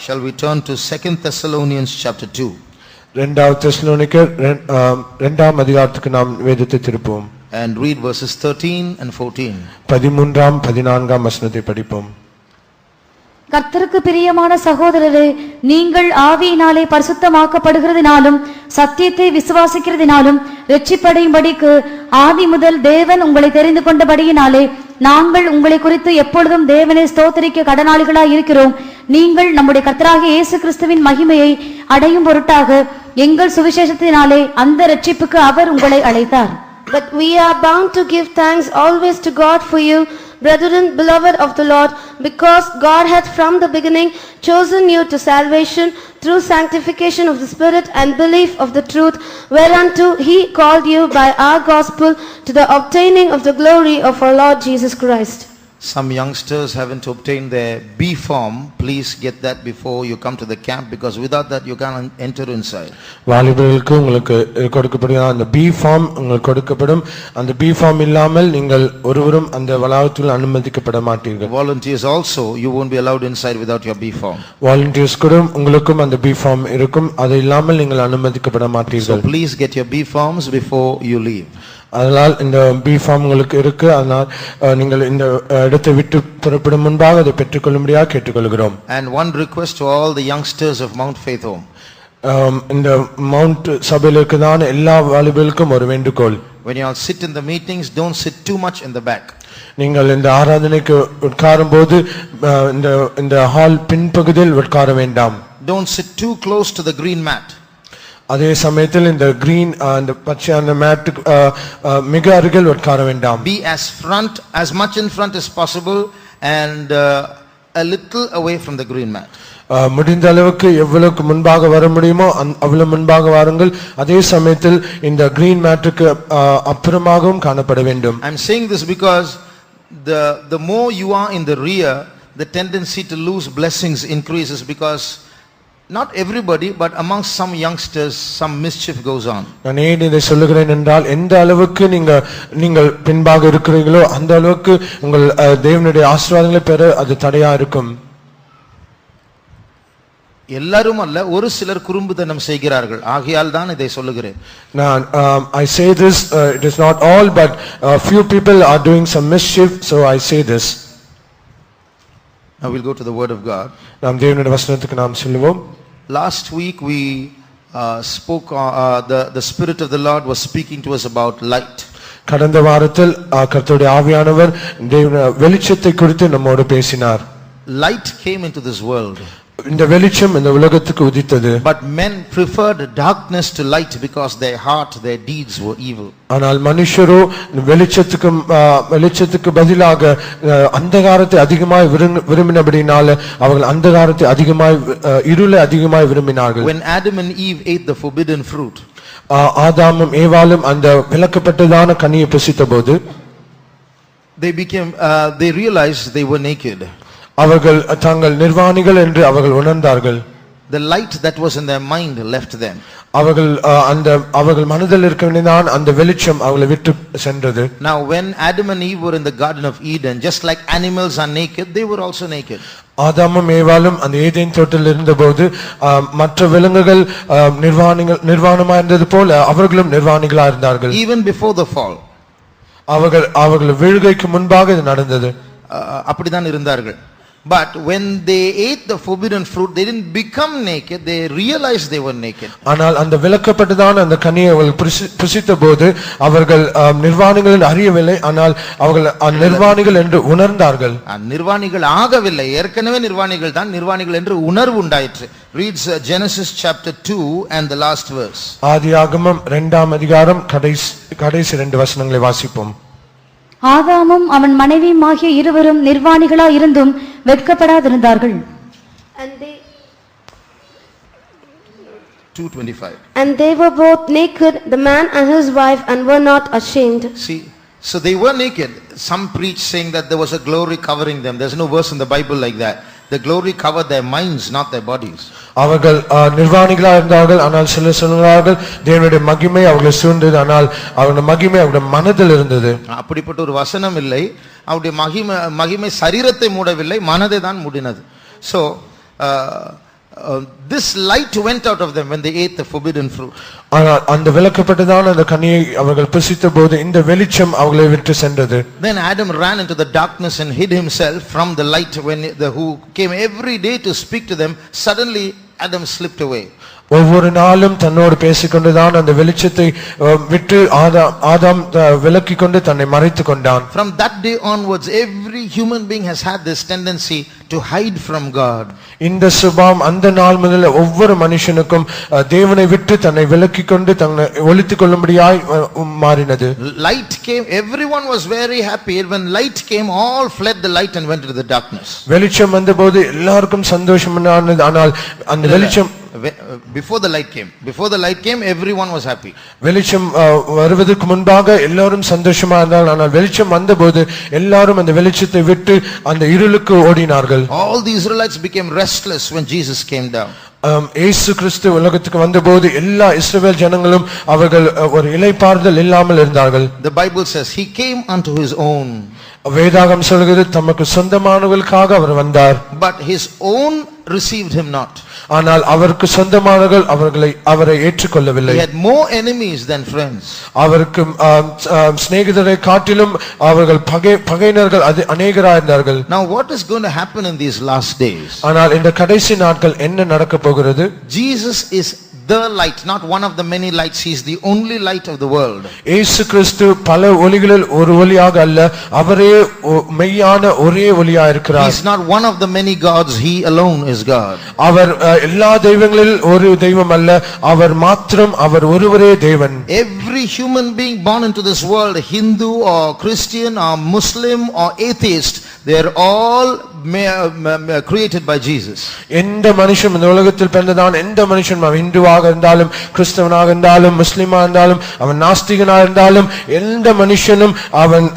Shall we turn to 2 Thessalonians chapter 2? இரண்டாவது தெசலோனிக்கர் இரண்டாம் அதிகாரத்துக்கு நாம் வேதத்தை திருப்புவோம். And read verses 13 and 14. 13 14 வசனத்தை படிப்போம். கர்த்தருக்கு பிரியமான சகோதரரே, நீங்கள் ஆவியினாலே பரிசுத்தமாக்கப்படுகிறதினாலும் சத்தியத்தை விசுவாசிக்கிறதினாலும் இரட்சிப்படையும்படிக்கு ஆதி முதல் தேவன் உங்களை தெரிந்து கொண்டபடியினாலே நாங்கள் உங்களை குறித்து எப்பொழுதும் தேவனை ஸ்தோத்திரிக்க கடனாளிகளாய் இருக்கிறோம். நீங்கள் நம்முடைய கர்த்தராகிய இயேசு கிறிஸ்துவின் மகிமையை அடையும் பொருட்டாக எங்கள் சுவிசேஷத்தினாலே அந்த இரட்சிப்புக்கு அவர் உங்களை அழைத்தார். But we are bound to give thanks always to God for you, brethren, beloved of the Lord, because God hath from the beginning chosen you to salvation through sanctification of the Spirit and belief of the truth, whereunto he called you by our gospel to the obtaining of the glory of our Lord Jesus Christ. Some youngsters haven't obtained their B form. Please get that before you come to the camp, because without that you can't enter inside. வாலிபர்களுக்கு உங்களுக்கு கொடுக்கப்படும் அந்த B form உங்களுக்கு கொடுக்கப்படும். அந்த B form இல்லாமல் நீங்கள் ஒருவரும் அந்த வளாகத்தில் அனுமதிக்கப்பட மாட்டீர்கள். Volunteers also, you won't be allowed inside without your B form. Volunteers கூட உங்களுக்கும் அந்த B ஃபார்ம் இருக்கும். அது இல்லாமல் நீங்கள் அனுமதிக்கப்பட மாட்டீர்கள். So please get your B forms before you leave. அதனால் இந்த B ஃபார்ம் உங்களுக்கு இருக்கு. அதனால் நீங்கள் இந்த இடத்தை விட்டு புறப்படும் முன்பாக அதை பெற்றுக்கொள்ளும்படியாக கேட்டுக்கொள்கிறோம். And one request to all the youngsters of Mount Faith Home. இந்த மவுண்ட் சபையில் இருக்கிறதான எல்லா வாலிபர்களுக்கும் ஒரு வேண்டுகோள். When you all sit in the meetings, don't sit too much in the back. நீங்கள் இந்த ஆராதனைக்கு உட்காரும் போது இந்த ஹால் பின்பகுதியில் உட்கார வேண்டாம். Don't sit too close to the green mat. அதே சமயத்தில் இந்த கிரீன் அந்த பச்சையான மேட்டுக்கு மிக அருகில் உட்கார வேண்டாம். Be as much in front as possible and a little away from the green mat. முடிந்த அளவுக்கு எவ்வளவுக்கு முன்பாக வர முடியுமோ அவ்வளவு முன்பாக வாருங்கள். அதே சமயத்தில் இந்த கிரீன் மேட்டுக்கு அப்புறமாகவும் காணப்பட வேண்டும். I'm saying this because the more you are in the rear, the tendency to lose blessings increases, because not everybody, but among some youngsters some mischief goes on. நான் ஏன் இதை சொல்லுகிறேன் என்றால், எந்த அளவுக்கு நீங்கள் பின்பாக இருக்கிறீர்களோ அந்த அளவுக்கு உங்கள் தேவனுடைய ஆசீர்வாதங்களை பெற அது தடையா இருக்கும். எல்லாரும் அல்ல, ஒரு சிலர் குறும்புத்தனம் செய்கிறார்கள். ஆகையால் தான் இதை சொல்லுகிறேன். நான் I say this, it is not all, but few people are doing some mischief, so I say this. Now we'll go to the word of God. நாம் தேவனுடைய வசனத்துக்கு நாம் செல்வோம். Last week we spoke, the Spirit of the Lord was speaking to us about light. கடந்த வாரத்தில் கர்த்தருடைய ஆவியானவர் வெளிச்சத்தை குறித்து நம்மோடு பேசினார். Light came into this world. இந்த வெளிச்சம் இந்த உலகத்துக்கு உதித்தது. But men preferred darkness to light because their heart, their deeds were evil. ஆனால் மனுஷரோ வெளிச்சத்துக்கு பதிலாக அந்தகாரத்தை அதிகமாய் விரும்பினபடினால அவர்கள் அந்தகாரத்தை அதிகமாய் இருளை அதிகமாய் விரும்பினார்கள். When Adam and Eve ate the forbidden fruit, ஆதாமும் ஏவாளும் அந்த விலக்கப்பட்டதான கனியை புசித்தபோது they realized they were naked. அவர்கள் தாங்கள் நிர்வாணிகள் என்று அவர்கள் உணர்ந்தார்கள். The light that was in their mind left them. அவர்கள் மனதில் இருக்க வேண்டியதான் அந்த வெளிச்சம் அவங்களை விட்டு சென்றது. Now when Adam and Eve were in the Garden of Eden, just like animals are naked, they were also naked. ஆதாமும் ஏவாளும் அந்த ஏதேன் தோட்டத்தில் இருந்தபோது மற்ற விலங்குகள் நிர்வாணமா இருந்தது போல அவர்களும் நிர்வாணிகளா இருந்தார்கள். Even before the fall, அவர்கள் வீழ்கைக்கு முன்பாக இது நடந்தது. அப்படிதான் இருந்தார்கள். But when they ate the forbidden fruit, they didn't become naked, they realized they were naked. ஆனால் அந்த விலக்கப்பட்டதான அந்த கனியை அவர்கள் புசித்தபோது அவர்கள் நிர்வாணிகள் அறியவில்லை, ஆனால் அவர்கள் நிர்வாணிகள் என்று உணர்ந்தார்கள். நிர்வாணிகள் ஆகவில்லை, ஏற்கனவே நிர்வாணிகள் தான், நிர்வாணிகள் என்று உணர்வு உண்டாயிற்று. Reads Genesis chapter 2 and the last verse. ஆதியாகமம் 2ஆம் அதிகாரம் கடைசி 2 வசனங்களை வாசிப்போம். ஆதாமும் அவன் மனைவியுமாகிய இருவரும் நிர்வாணிகளா இருந்தும் வெட்கப்படாதிருந்தார்கள். And they were both naked, the man and his wife, and were not ashamed. See, so they were naked. Some preach saying that there was a glory covering them. There's no verse in the Bible like that. the glory covered their minds, not their bodies. அவர்கள் நிர்வாணிகளாக இருந்தார்கள், ஆனால் சிலர் சொல்கிறார்கள் தேவனுடைய மகிமை அவர்களை சூழ்ந்தது, ஆனால் அவருடைய மகிமை அவருடைய மனதில் இருந்தது. அப்படிப்பட்ட ஒரு வசனம் இல்லை. அவருடைய மகிமை சரீரத்தை மூடவில்லை, மனதை தான் மூடினது. So this light went out of them when they ate the forbidden fruit. ஆனால் அந்த விலக்கப்பட்டதான அந்த கனியை அவர்கள் புசித்த போது இந்த வெளிச்சம் அவர்களை விட்டு சென்றது. Then Adam ran into the darkness and hid himself from the light when who came every day to speak to them. Suddenly Adam slipped away. ஒவ்வொரு நாளும் தன்னோடு பேசிக்கொண்டுதான் அந்த வெளிச்சத்தை விட்டு ஆதாம் விலக்கிக் கொண்டு தன்னை மறைத்துக் கொண்டான். From that day onwards every human being has had this tendency to hide from God. இந்த சுபாவம் அந்த நாள் முதல் ஒவ்வொரு மனுஷனுக்கும் தேவனை விட்டு தன்னை விலக்கிக் கொண்டு தன்னை ஒளித்துக் கொள்ளும்படியாய் மாறினது. Light came, everyone was very happy. When light came, all fled the light and went into the darkness. வெளிச்சம் வந்தபோது எல்லாருக்கும் சந்தோஷமானது. ஆனால் அந்த வெளிச்சம் before the light came everyone was happy. வெளிச்சம் வருவதற்கு முன்பாக எல்லாரும் சந்தோஷமா இருந்தார்கள். ஆனால் வெளிச்சம் வந்தபோது எல்லாரும் அந்த வெளிச்சத்தை விட்டு அந்த இருளுக்கு ஓடினார்கள். All the Israelites became restless when Jesus came down. இயேசு கிறிஸ்து உலகத்துக்கு வந்தபோது எல்லா இஸ்ரவேல் ஜனங்களும் அவர்கள் ஒரு இளைப்பாறுதல் இல்லாமல் இருந்தார்கள். The Bible says he came unto his own. வேதாகம் சொல்கிறது தமக்கு சொந்தமானவர்களுக்காக அவர் வந்தார். But his own received him not. ஆனால் அவருக்கு சொந்தமானவர்கள் அவரை ஏற்றுக்கொள்ளவில்லை. He had more enemies than friends. அவருக்கு சிநேகிதரை காட்டிலும் அவர்கள் பகையினர்கள் அநேகராக இருந்தார்கள். Now what is going to happen in these last days? ஆனால் இந்த கடைசி நாட்கள் என்ன நடக்க போகிறது? Jesus is the light, not one of the many lights. He is the only light of the world. இயேசு கிறிஸ்து பல ஒளிகளில் ஒரு ஒளியாக அல்ல, அவரே மெய்யான ஒரே ஒளியாக இருக்கிறார். He is not one of the many gods, he alone is God. அவர் எல்லா தெய்வங்களில் ஒரு தெய்வம் அல்ல, அவர் மாத்திரம் அவர் ஒருவரே தேவன். Every human being born into this world, Hindu or Christian or Muslim or atheist, they are all created by Jesus. எந்த மனுஷன் இந்த உலகத்தில் பிறந்ததான் எந்த மனுஷன் இந்துவாக இருந்தாலும் கிறிஸ்தவனாக இருந்தாலும் முஸ்லிமாக இருந்தாலும் அவன் நாஸ்திகனாக இருந்தாலும் எந்த மனுஷனும் அவன்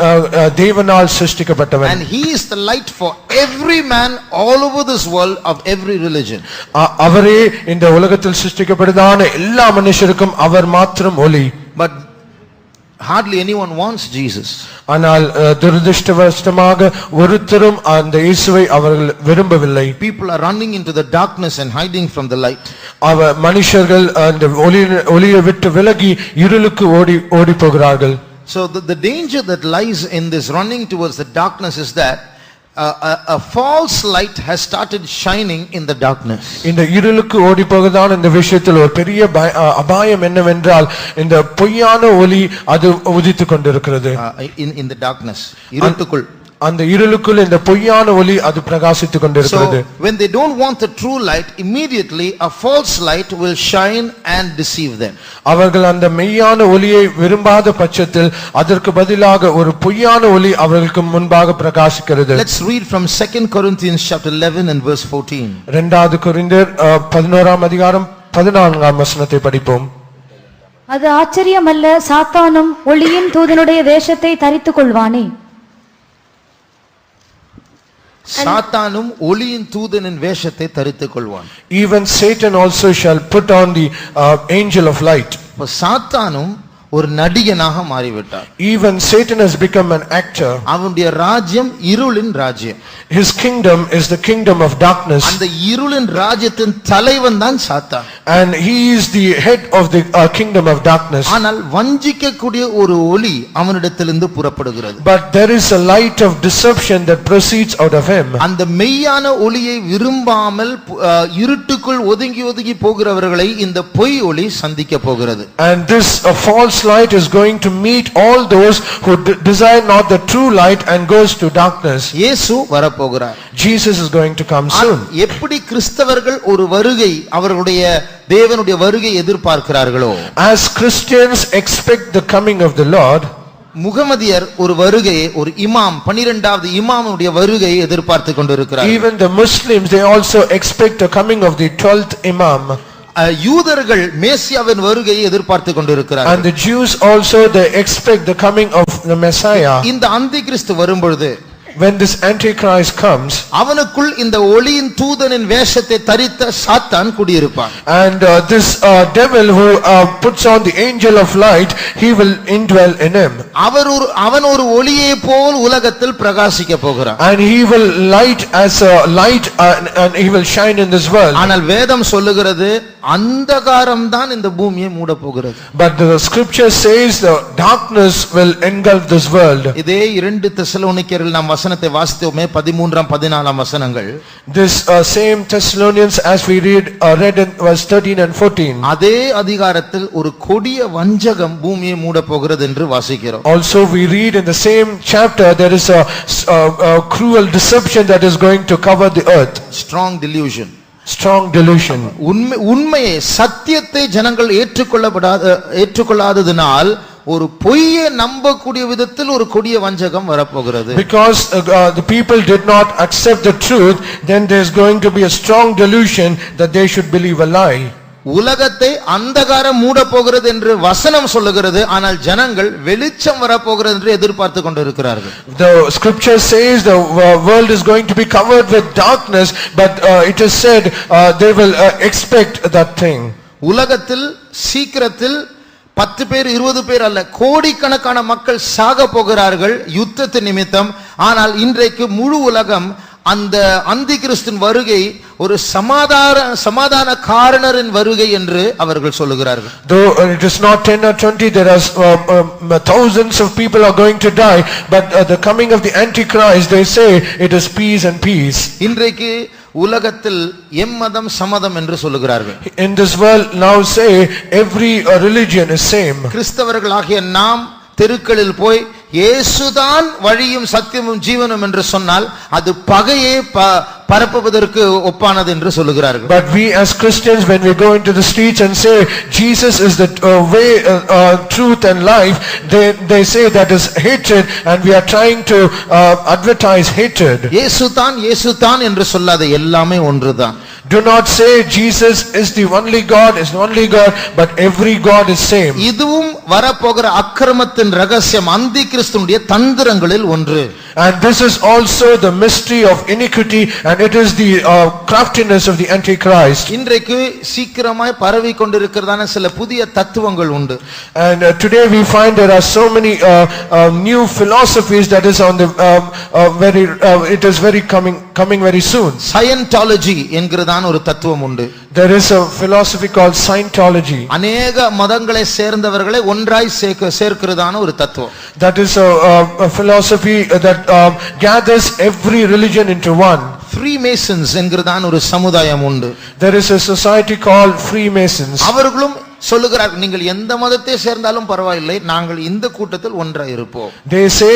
தேவனால் சிருஷ்டிக்கப்பட்டவன். And he is the light for every man all over this world of every religion. அவரே இந்த உலகத்தில் சிருஷ்டிக்கப்பட்டதான எல்லா மனுஷருக்கும் அவர் மாத்திரம் ஒளி. But hardly anyone wants Jesus. ஆனால் துரதிர்ஷ்டவசமாக ஒருத்தரும் அந்த இயேசுவை அவர்கள் விரும்பவில்லை. People are running into the darkness and hiding from the light. மனுஷர்கள் அந்த ஒளியை விட்டு விலகி இருளுக்கு ஓடி போகிறார்கள். So the danger that lies in this running towards the darkness is that a false light has started shining in the darkness. இந்த இருளுக்கு ஓடி போகிறதான இந்த விஷயத்தில் ஒரு பெரிய அபாயம் என்னவென்றால் இந்த பொய்யான ஒளி அது உதித்துக் கொண்டிருக்கிறது. In the darkness, இருட்டுக்குள், அந்த இருளுக்குள் இந்த பொய்யான ஒளி அது பிரகாசித்துக் கொண்டிருக்கிறது. So when they don't want the true light, immediately a false light will shine and deceive them. அவர்கள் அந்த மெய்யான ஒளியை விரும்பாத பட்சத்தில் அதற்கு பதிலாக ஒரு பொய்யான ஒளி அவர்களுக்கு முன்பாக பிரகாசிக்கிறது. Let's read from 2 Corinthians chapter 11 and verse 14. 2 கொரிந்தியர் 11ஆம் அதிகாரம் 14ஆம் வசனத்தை படிப்போம். அது ஆச்சரியமல்ல, சாத்தானும் ஒளியின் தூதனுடைய வேஷத்தை தரித்துக் கொள்வானே. சாத்தானும் ஒளியின் தூதனின் வேஷத்தை தரித்துக் கொள்வான். Even Satan also shall put on the angel of light. சாத்தானும் ஒரு நடிகனாக மாறிவிட்டார். Even Satan has become an actor. அவனுடைய ராஜ்யம் இருளின் ராஜ்யம். His kingdom is the kingdom of darkness. அந்த இருளின் ராஜ்யத்தின் தலைவன் தான் சாத்தான். And he is the head of the kingdom of darkness. ஆனால் வஞ்சிக்கக்கூடிய ஒரு ஒளி அவனிடத்திலிருந்து புறப்படுகிறது. But there is a light of deception that proceeds out of him. அந்த மெய்யான ஒளியை விரும்பாமல் இருட்டுக்குள் ஒதுங்கி போகிறவர்களை இந்த பொய் ஒளி சந்திக்க போகிறது. And this false light is going to meet all those who desire not the true light and goes to darkness. இயேசு வரப்போகிறார். Jesus is going to come soon. எப்படி கிறிஸ்தவர்கள் ஒரு வருகை அவர்களுடைய தேவனுடைய வருகை எதிர்பார்க்கிறார்களோ, as Christians expect the coming of the Lord, முகமதியர் ஒரு வருகையை, ஒரு இமாம் 12வது இமாமுடைய வருகையை எதிர்பார்த்து கொண்டிருக்கிறார்கள். even the Muslims they also expect the coming of the 12th imam. யூதர்கள் மேசியாவின் வருகையை எதிர்பார்த்து கொண்டிருக்கிறார்கள். And the Jews also they expect the coming of the Messiah. இந்த அந்தி கிறிஸ்து வரும்பொழுது when this Antichrist comes, அவனுக்குள் இந்த ஒளியின் தூதனின் வேஷத்தை தரித்த சாத்தான் குடியிருப்பான். and this devil who puts on the angel of light, he will indwell in him. அவன் ஒரு ஒளியை போல் உலகத்தில் பிரகாசிக்க போகிறான். And he will light as a light, and he will shine in this world. ஆனால் வேதம் சொல்லுகிறது அந்தகாரம் தான் இந்த பூமியை மூட போகிறது. But the scripture says the darkness will engulf this world. இதே 2 தெசலோனிக்கேயரில் நாம் வசனத்தை வாசித்தோமே 13 14 வசனங்கள். This same Thessalonians, as we read in verse 13 and 14. அதே அதிகாரத்தில் ஒரு கொடிய வஞ்சகம் பூமியை மூட போகிறது என்று வாசிக்கிறோம். Also we read in the same chapter there is a cruel deception that is going to cover the earth. Strong delusion. Strong delusion. உண்மையை சத்தியத்தை ஜனங்கள் ஏற்றுக்கொள்ளாததினால் ஒரு பொய்யை நம்பக்கூடிய விதத்தில் ஒரு கொடிய வஞ்சகம் வரப்போகிறது. Because the people did not accept the truth, then there is going to be a strong delusion that they should believe a lie. உலகத்தை அந்தகாரம் மூட போகிறது என்று வசனம் சொல்லுகிறது, ஆனால் ஜனங்கள் வெளிச்சம் வரப்போகிறது என்று எதிர்பார்த்து கொண்டிருக்கிறார்கள். The scripture says the world is going to be covered with darkness, but it is said they will expect that thing. உலகத்தில் சீக்கிரத்தில் 10 பேர் 20 பேர் அல்ல, கோடிக்கணக்கான மக்கள் சாக போகிறார்கள் யுத்தத்தின் நிமித்தம். ஆனால் இன்றைக்கு முழு உலகம் அந்த அந்தி கிறிஸ்துவின் வருகை ஒரு சமாதான காரணரின் வருகை என்று அவர்கள் சொல்லுகிறார்கள். Though it is not 10 or 20, there are thousands of people are going to die, but the coming of the Antichrist, they say it is peace and peace. இன்றைக்கு உலகத்தில் எம்மதம் சமதம் என்று சொல்லுகிறார்கள். In this world now say every religion is same. கிறிஸ்தவர்களாகிய நாம் தெருக்களில் போய் இயேசுதான் வழியும் சத்தியமும் ஜீவனும் என்று சொன்னால் அது பகையே பரப்புவதற்கு ஒப்பானது என்று சொல்லுகிறார்கள். But we as Christians, when we go into the streets and say Jesus is the way, truth and life, they say that is hatred, and we are trying to advertise hatred. இயேசுதான் என்று சொல்லாத எல்லாமே ஒன்றுதான். Do not say Jesus is the only God, but every God is same. இதுவும் வரப்போகிற அக்கிரமத்தின் ரகசியம் அந்தி கிறிஸ்துவினுடைய தந்திரங்களில் ஒன்று. And this is also the mystery of iniquity, and it is the craftiness of the Antichrist. இன்றைக்கு சீக்கிரமாய் பரவி கொண்டிருக்கிறதான சில புதிய தத்துவங்கள் உண்டு. And today we find there are so many new philosophies that is on the it is very coming very soon. Scientology என்கிறதான ஒரு தத்துவம் உண்டு. There is a philosophy called Scientology. அநேக மதங்களை சேர்ந்தவர்களை ஒன்றாய் சேர்க்கிறதான ஒரு தத்துவம். That is a philosophy that gathers every religion into one. Freemasons என்கிறதான ஒரு சமுதாயம் உண்டு. There is a society called Freemasons. அவர்களும் சொல்லுகிறார்கள், நீங்கள் எந்த மதத்தை சேர்ந்தாலும் பரவாயில்லை, நாங்கள் இந்த கூட்டத்தில் ஒன்றாய் இருப்போம். They say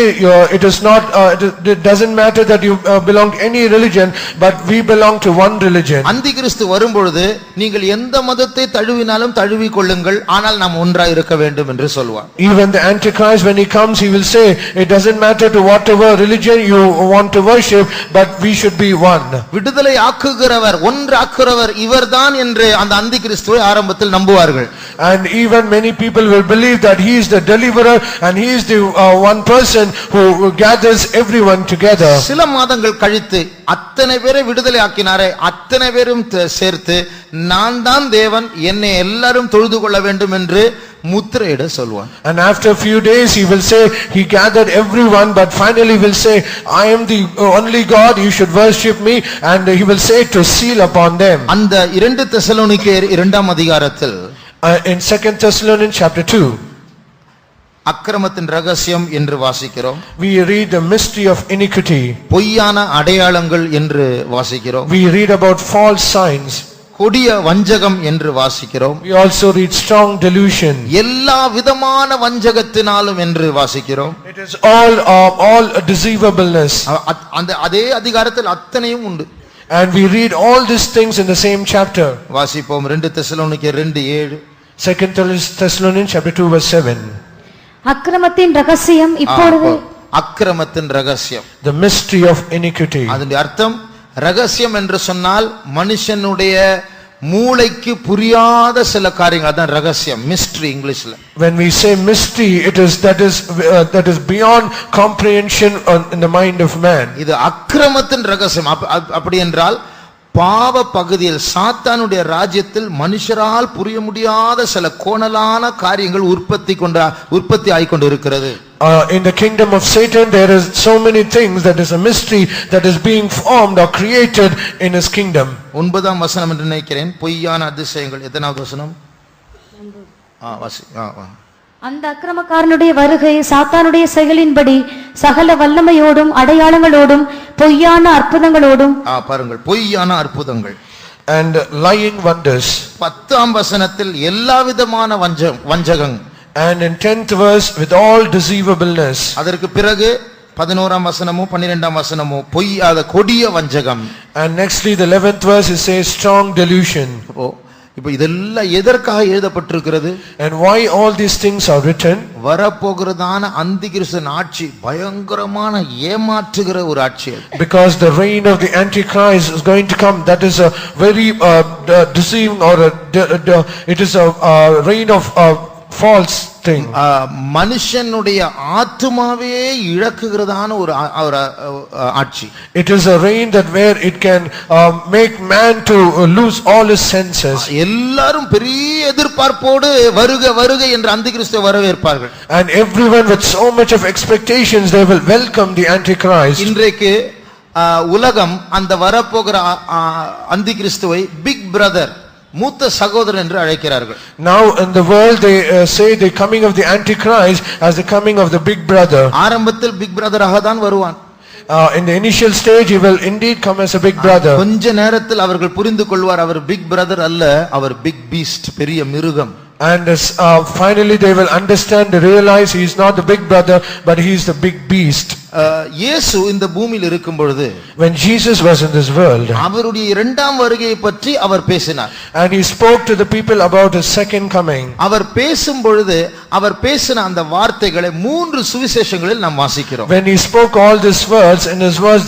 it is not it doesn't matter that you belong to any religion, but we belong to one religion. அந்தி கிறிஸ்து வரும்பொழுது நீங்கள் எந்த மதத்தை தழுவினாலும் தழுவிக் கொள்ளுங்கள், ஆனால் நாம் ஒன்றாய் இருக்க வேண்டும் என்று சொல்வார். Even the Antichrist, when he comes, he will say it doesn't matter to whatever religion you want to worship, but we should be one. விடுதலை ஆக்குகிறவர், ஒன்றாக்குகிறவர் இவர்தான் என்று அந்த அந்தி கிறிஸ்துவை ஆரம்பத்தில் நம்புவார்கள். And even many people will believe that he is the deliverer, and he is the one person who gathers everyone together. சில மாதங்கள் கழித்து அத்தனை பேரை விடுதலை ஆக்கினாரே, அத்தனை பேரும் சேர்த்து நான் தான் தேவன், என்னை எல்லாரும் தொழுது கொள்ள வேண்டும் என்று முத்திரையிட சொல்வான். And after a few days he will say he gathered everyone, but finally will say I am the only God, you should worship me, and he will say to seal upon them. அந்த 2 தெசலோனிக்கேயர் 2ஆம் அதிகாரத்தில் in 2 Thessalonians chapter 2 அக்கிரமத்தின் ரகசியம் என்று வாசிக்கிறோம். we read the mystery of iniquity. பொய்யான அடையாளங்கள் என்று வாசிக்கிறோம். We read about false signs. கொடிய வஞ்சகம் என்று வாசிக்கிறோம். We also read strong delusion. எல்லா விதமான வஞ்சகத்தினாலும் என்று வாசிக்கிறோம். It is all deceivableness. அந்த அதே அதிகாரத்தில் அத்தனையும் உண்டு. And we read all these things in the same chapter. வாசிப்போம் 2 தெசலோனிக்கேயர் 2:7. 2 Thessalonians chapter 2 verse 7. அக்கிரமத்தின் ரகசியம் இப்பொழுது. அக்கிரமத்தின் ரகசியம், the mystery of iniquity. அதனுடைய அர்த்தம் ரகசியம் என்று சொன்னால் மனுஷனுடைய மூளைக்கு புரியாத சில காரியங்கள், அதான் ரகசியம், மிஸ்ட்ரி இங்கிலீஷ்ல. When we say mystery, that is beyond comprehension in the mind of man. இது அக்கிரமத்தின் ரகசியம். அப்படி என்றால் பாவ பகுதியில் சாத்தானுடைய ராஜ்யத்தில் மனுஷரால் புரிய முடியாத சில கோணலான காரியங்கள் உற்பத்தி ஆகிக்கொண்டு இருக்கிறது. In the kingdom of Satan there is so many things that is a mystery that is being formed or created in his kingdom. 9ஆம் வசனம் என்று நினைக்கிறேன். பொய்யான அதிசயங்கள். எத்தனாவது வசனம்? அந்த அக்கிரமக்காரனுடைய வருகை சாத்தானுடைய செயலின்படி சகல வல்லமையோடும் அடையாளங்களோடும் பொய்யான அற்புதங்களோடும். பாருங்கள், பொய்யான அற்புதங்கள் and lying wonders. 10ஆம் வசனத்தில் எல்லா விதமான வஞ்சகம். And in 10th verse with all deceivableness. அதற்கு பிறகு 11ஆம் வசனமும் 12ஆம் வசனமும் பொய்யாத கொடிய வஞ்சகம். And nextly the 11th verse it says strong delusion. இப்போ இதெல்லாம் எதற்காக எழுதப்பட்டிருக்கிறது? And why all these things are written? வரப்போகிறதான அந்திகிறிஸ்துவின் ஆட்சி பயங்கரமான ஏமாற்றுகிற ஒரு ஆட்சி. Because the reign of the Antichrist is going to come. That is a very deceiving, or it is a reign of false thing. மனுஷனுடைய ஆத்துமாவே இழக்குகிறதான ஒரு ஆட்சி. It is a reign that where it can make man to lose all his senses. எல்லாரும் பெரிய எதிர்பார்ப்போடு வருக வருக என்று அந்திகிறிஸ்துவை வரவேற்பார்கள். And everyone with so much of expectations they will welcome the Antichrist. இன்றைக்கு உலகம் அந்த வரப்போகிற அந்திகிறிஸ்துவை பிக் பிரதர், மூத்த சகோதரன் என்று அழைக்கிறார்கள். Now in the world they say the coming of the Antichrist as the coming of the big brother. ஆரம்பத்தில் big பிரதராக தான் வருவான். In the initial stage he will indeed come as a big brother. கொஞ்ச நேரத்தில் அவர்கள் புரிந்து கொள்வார், அவர் big brother அல்ல, அவர் big Beast, பெரிய மிருகம். And finally they will understand, they realize he is not the big brother but he is the big beast. இயேசு இந்த பூமியில் இருக்கும் பொழுது, when Jesus was in this world, அவருடைய இரண்டாம் வருகையை பற்றி அவர் பேசினார். and he spoke to the people about his second coming. அவர் பேசும் பொழுது அவர் பேசின அந்த வார்த்தைகளை 3 சுவிசேஷங்களில் நாம் வாசிக்கிறோம். When he spoke all these words, in his words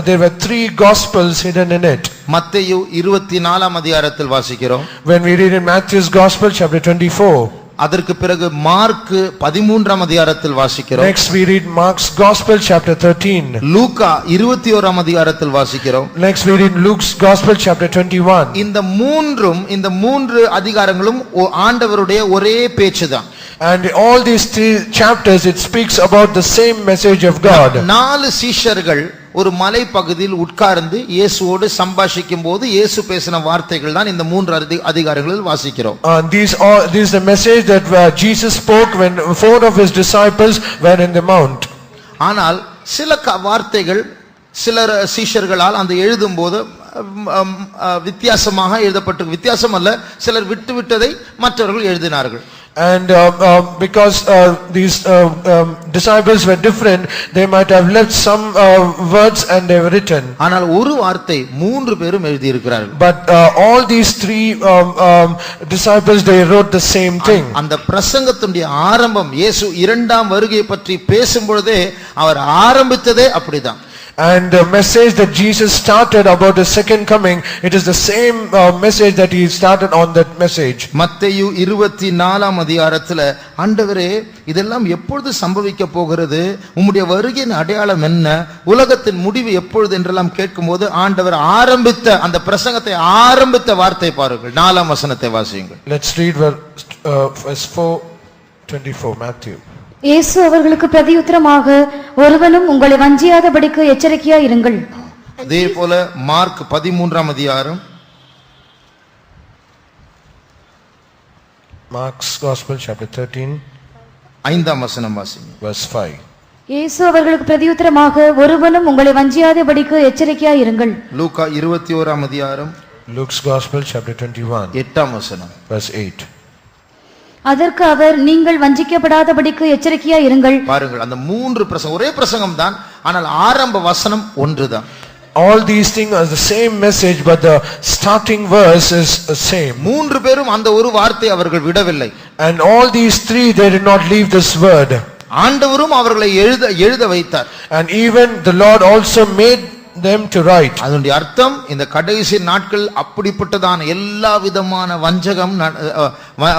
there were 3 gospels hidden in it. மத்தேயு 24ஆம் அதிகாரத்தில் வாசிக்கிறோம். When we read in Matthew's gospel chapter 24. அதற்கு பிறகு மார்க் 13ஆம் அதிகாரத்தில் வாசிக்கிறோம். Next we read Mark's gospel chapter 13. லூக்கா 21ஆம் அதிகாரத்தில் வாசிக்கிறோம். Next we read Luke's gospel chapter 21. இந்த 3 அதிகாரங்களும் ஆண்டவருடைய ஒரே பேச்சுதான். And all these 3 chapters it speaks about the same message of God. 4 சீஷர்கள் ஒரு மலை பகுதியில் உட்கார்ந்து இயேசுவோடு சம்பாஷிக்கும் போது இயேசு பேசின வார்த்தைகள் தான் இந்த 3 அதிகாரங்களில் வாசிக்கிறோம். This is the message that Jesus spoke when 4 of his disciples were in the mount. ஆனால் சில வார்த்தைகள் சிலர் சீஷர்களால் அந்த எழுதும்போது வித்தியாசமாக எழுதப்பட்டு, வித்தியாசம் அல்ல, சிலர் விட்டுவிட்டதை மற்றவர்கள் எழுதினார்கள். And because these disciples were different, they might have left some words and they were written. ஆனால் ஒரு வார்த்தை 3 பேரும் எழுதி இருக்கிறார்கள். But all these 3 disciples they wrote the same thing. அந்த பிரசங்கத்துடைய ஆரம்பம், இயேசு இரண்டாம் வருகை பற்றி பேசும்பொழுதே அவர் ஆரம்பித்ததே அப்படிதான். And the message that Jesus started about the second coming, it is the same message that he started on that message. மத்தேயு 24ஆம் அதிகாரத்தில், ஆண்டவரே இதெல்லாம் எப்பொழுது சம்பவிக்க போகிறது, உம்முடைய வருகையின் அடையாளம் என்ன, உலகத்தின் முடிவு எப்பொழுது என்றெல்லாம் கேட்கும்போது ஆண்டவர் ஆரம்பித்த அந்த பிரசங்கத்தை ஆரம்பித்த வார்த்தை பாருங்கள். 4ஆம் வசனத்தை வாசியுங்கள். Let's read verse 4:24 Matthew. இயேசு அவர்களுக்கு பிரதியுத்தரமாக, ஒருவனும் உங்களை வஞ்சியாதபடிக்கு எச்சரிக்கையாய் இருங்கள். அதே போல மார்க் 13ஆம் அதிகாரம், Mark's gospel chapter 13 5ஆம் வசனம் வாசிங்க. verse 5. இயேசு அவர்களுக்கு பிரதியுத்தரமாக, ஒருவனும் உங்களை வஞ்சியாதபடிக்கு எச்சரிக்கையாய் இருங்கள். லூக்கா 21ஆம் அதிகாரம், Luke's gospel chapter 21 8ஆம் வசனம். verse 8. அதற்கு அவர், நீங்கள் வஞ்சிக்கப்படாதபடிக்கு எச்சரிக்கையாய் இருங்கள். பாருங்கள், அந்த 3 பிரசங்கம் ஒரே பிரசங்கம் தான், ஆனால் ஆரம்ப வசனம் ஒன்றுதான். All these things are the same message but the starting verse is the same. 3 பேரும் அந்த ஒரு வார்த்தை அவர்கள் விடவில்லை. And all these 3 they did not leave this word. ஆண்டவரும் அவர்களை எழுத வைத்தார். And even the Lord also made them to write. அதனுடைய அர்த்தம் இந்த கடைசி நாட்கள் அப்படிப்பட்டதான எல்லா விதமான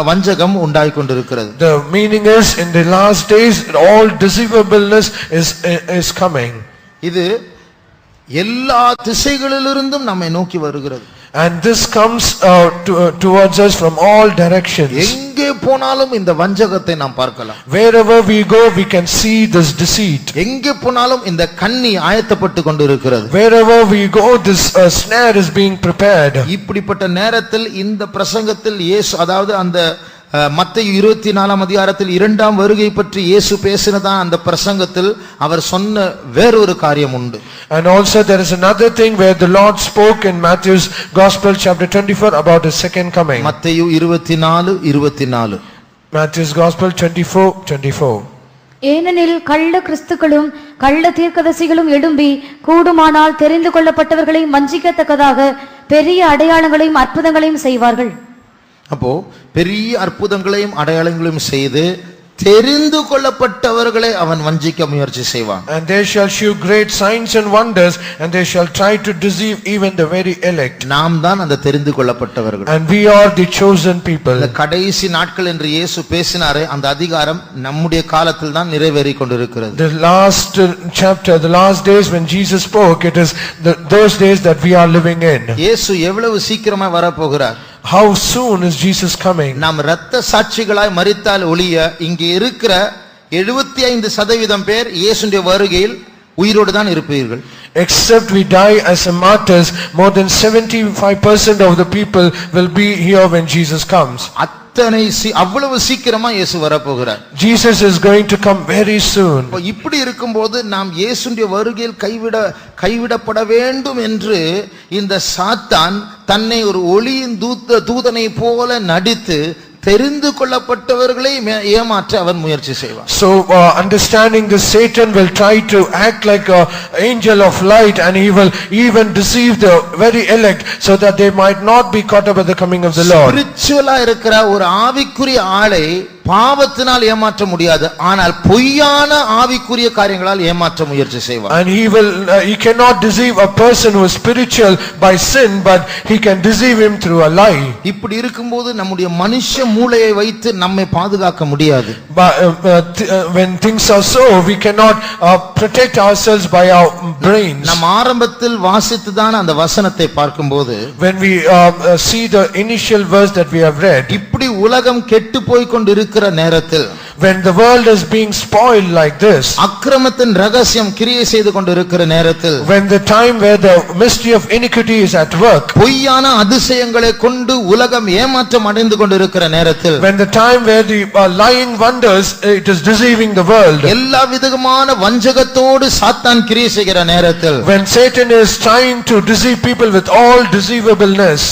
வஞ்சகம் உண்டாகிக் கொண்டிருக்கிறது. The meaning is, in the last days all deceivableness is coming. இது எல்லா திசைகளிலிருந்தும் நம்மை நோக்கி வருகிறது. And this comes towards us from all directions. எங்கே போனாலும் இந்த வஞ்சகத்தை நாம் பார்க்கலாம். Wherever we go we can see this deceit. எங்கே போனாலும் இந்த கண்ணி ஆயத்தப்பட்டு கொண்டிருக்கிறது. Wherever we go this snare is being prepared. இப்படிப்பட்ட நேரத்தில் இந்த பிரசங்கத்தில் இயேசு, அதாவது அந்த மத்தேயு 24 அதிகாரத்தில் இரண்டாம் வருகை பற்றி இயேசு பேசினதான் அந்த பிரசங்கத்தில் அவர் சொன்ன வேறொரு காரியம் உண்டு. And also there is another thing where the Lord spoke in Matthew's Gospel chapter 24 about his second coming. மத்தேயு 24:24. Matthew's Gospel 24:24. ஏனெனில் கள்ள கிறிஸ்துக்களும் கள்ள தீர்க்கதரிசிகளும் எழும்பி கூடுமானால் தெரிந்து கொள்ளப்பட்டவர்களை வஞ்சிக்கத்தக்கதாக பெரிய அடையாளங்களையும் அற்புதங்களையும் செய்வார்கள். அப்போ பெரிய அற்புதங்களையும் அடையாளங்களையும் செய்து தெரிந்து கொள்ளப்பட்டவர்களை அவன் வஞ்சிக்க முயற்சி செய்வான். And they shall shew great signs and wonders, and they shall try to deceive even the very elect. நாம் தான் அந்த தெரிந்து கொள்ளப்பட்டவர்கள். And we are the chosen people. இந்த கடைசி நாட்கள் என்று இயேசு பேசினாரே அந்த அதிகாரம் நம்முடைய காலத்தில் தான் நிறைவேறிக் கொண்டிருக்கிறது. The last chapter, the last days when Jesus spoke, it is those days that we are living in. இயேசு எவ்வளவு சீக்கிரமா வரப்போகிறார்? How soon is Jesus coming? நாம் இரத்த சாட்சிகளாய் மரித்தால் ஒழிய இங்கே இருக்கிற 75% பேர் இயேசுவின் வருகையில் உயிரோடு தான் இருப்பீர்கள். Except we die as a martyrs, more than 75% of the people will be here when Jesus comes. அவ்வளவு சீக்கிரமா இயேசு வரப்போகிறார். Jesus is going to come very soon. இப்படி இருக்கும்போது நாம் இயேசுவின் வருகையில் கைவிடப்பட வேண்டும் என்று இந்த சாத்தான் தன்னை ஒரு ஒளியின் தூதனை போல நடித்து தெரிந்து கொள்ளப்பட்டவர்களை ஏமாற்ற அவன் முயற்சி செய்வான். So understanding this, Satan will try to act like an angel of light, and he will even deceive the very elect so that they might not be caught up at the coming of the Lord. ஸ்பிரிச்சுவலா இருக்கிற ஒரு ஆவிக்குரிய ஆளை பாவத்தினால் ஏமாற்ற முடியாது, ஆனால் பொய்யான ஆவிக்குரிய காரியங்களால் ஏமாற்ற முயற்சி செய்வான். And he cannot deceive a person who is spiritual by sin, but he can deceive him through a lie. இப்படி இருக்கும்போது நம்முடைய மனுஷ மூளையை வைத்து நம்மை பாதுகாக்க முடியாது. But when things are so, we cannot protect ourselves by our brains. நாம் ஆரம்பத்தில் வாசித்துதான் அந்த வசனத்தை பார்க்கும்போது, when we see the initial verse that we have read, இப்படி உலகம் கெட்டு போய் கொண்டிருக்கிற நேரத்தில், when the world is being spoiled like this, அக்கிரமத்தின் ரகசியம் கிரியை செய்து கொண்டிருக்கிற நேரத்தில், when the time where the mystery of iniquity is at work, பொய்யான அதிசயங்களை கொண்டு உலகம் ஏமாற்றம் அடைந்து கொண்டிருக்கிற நேரத்தில், when the time where the lying wonders, it is deceiving the world, எல்லா விதமான வஞ்சகத்தோடு சாத்தான் கிரியை செய்கிற நேரத்தில், when Satan is trying to deceive people with all deceivableness,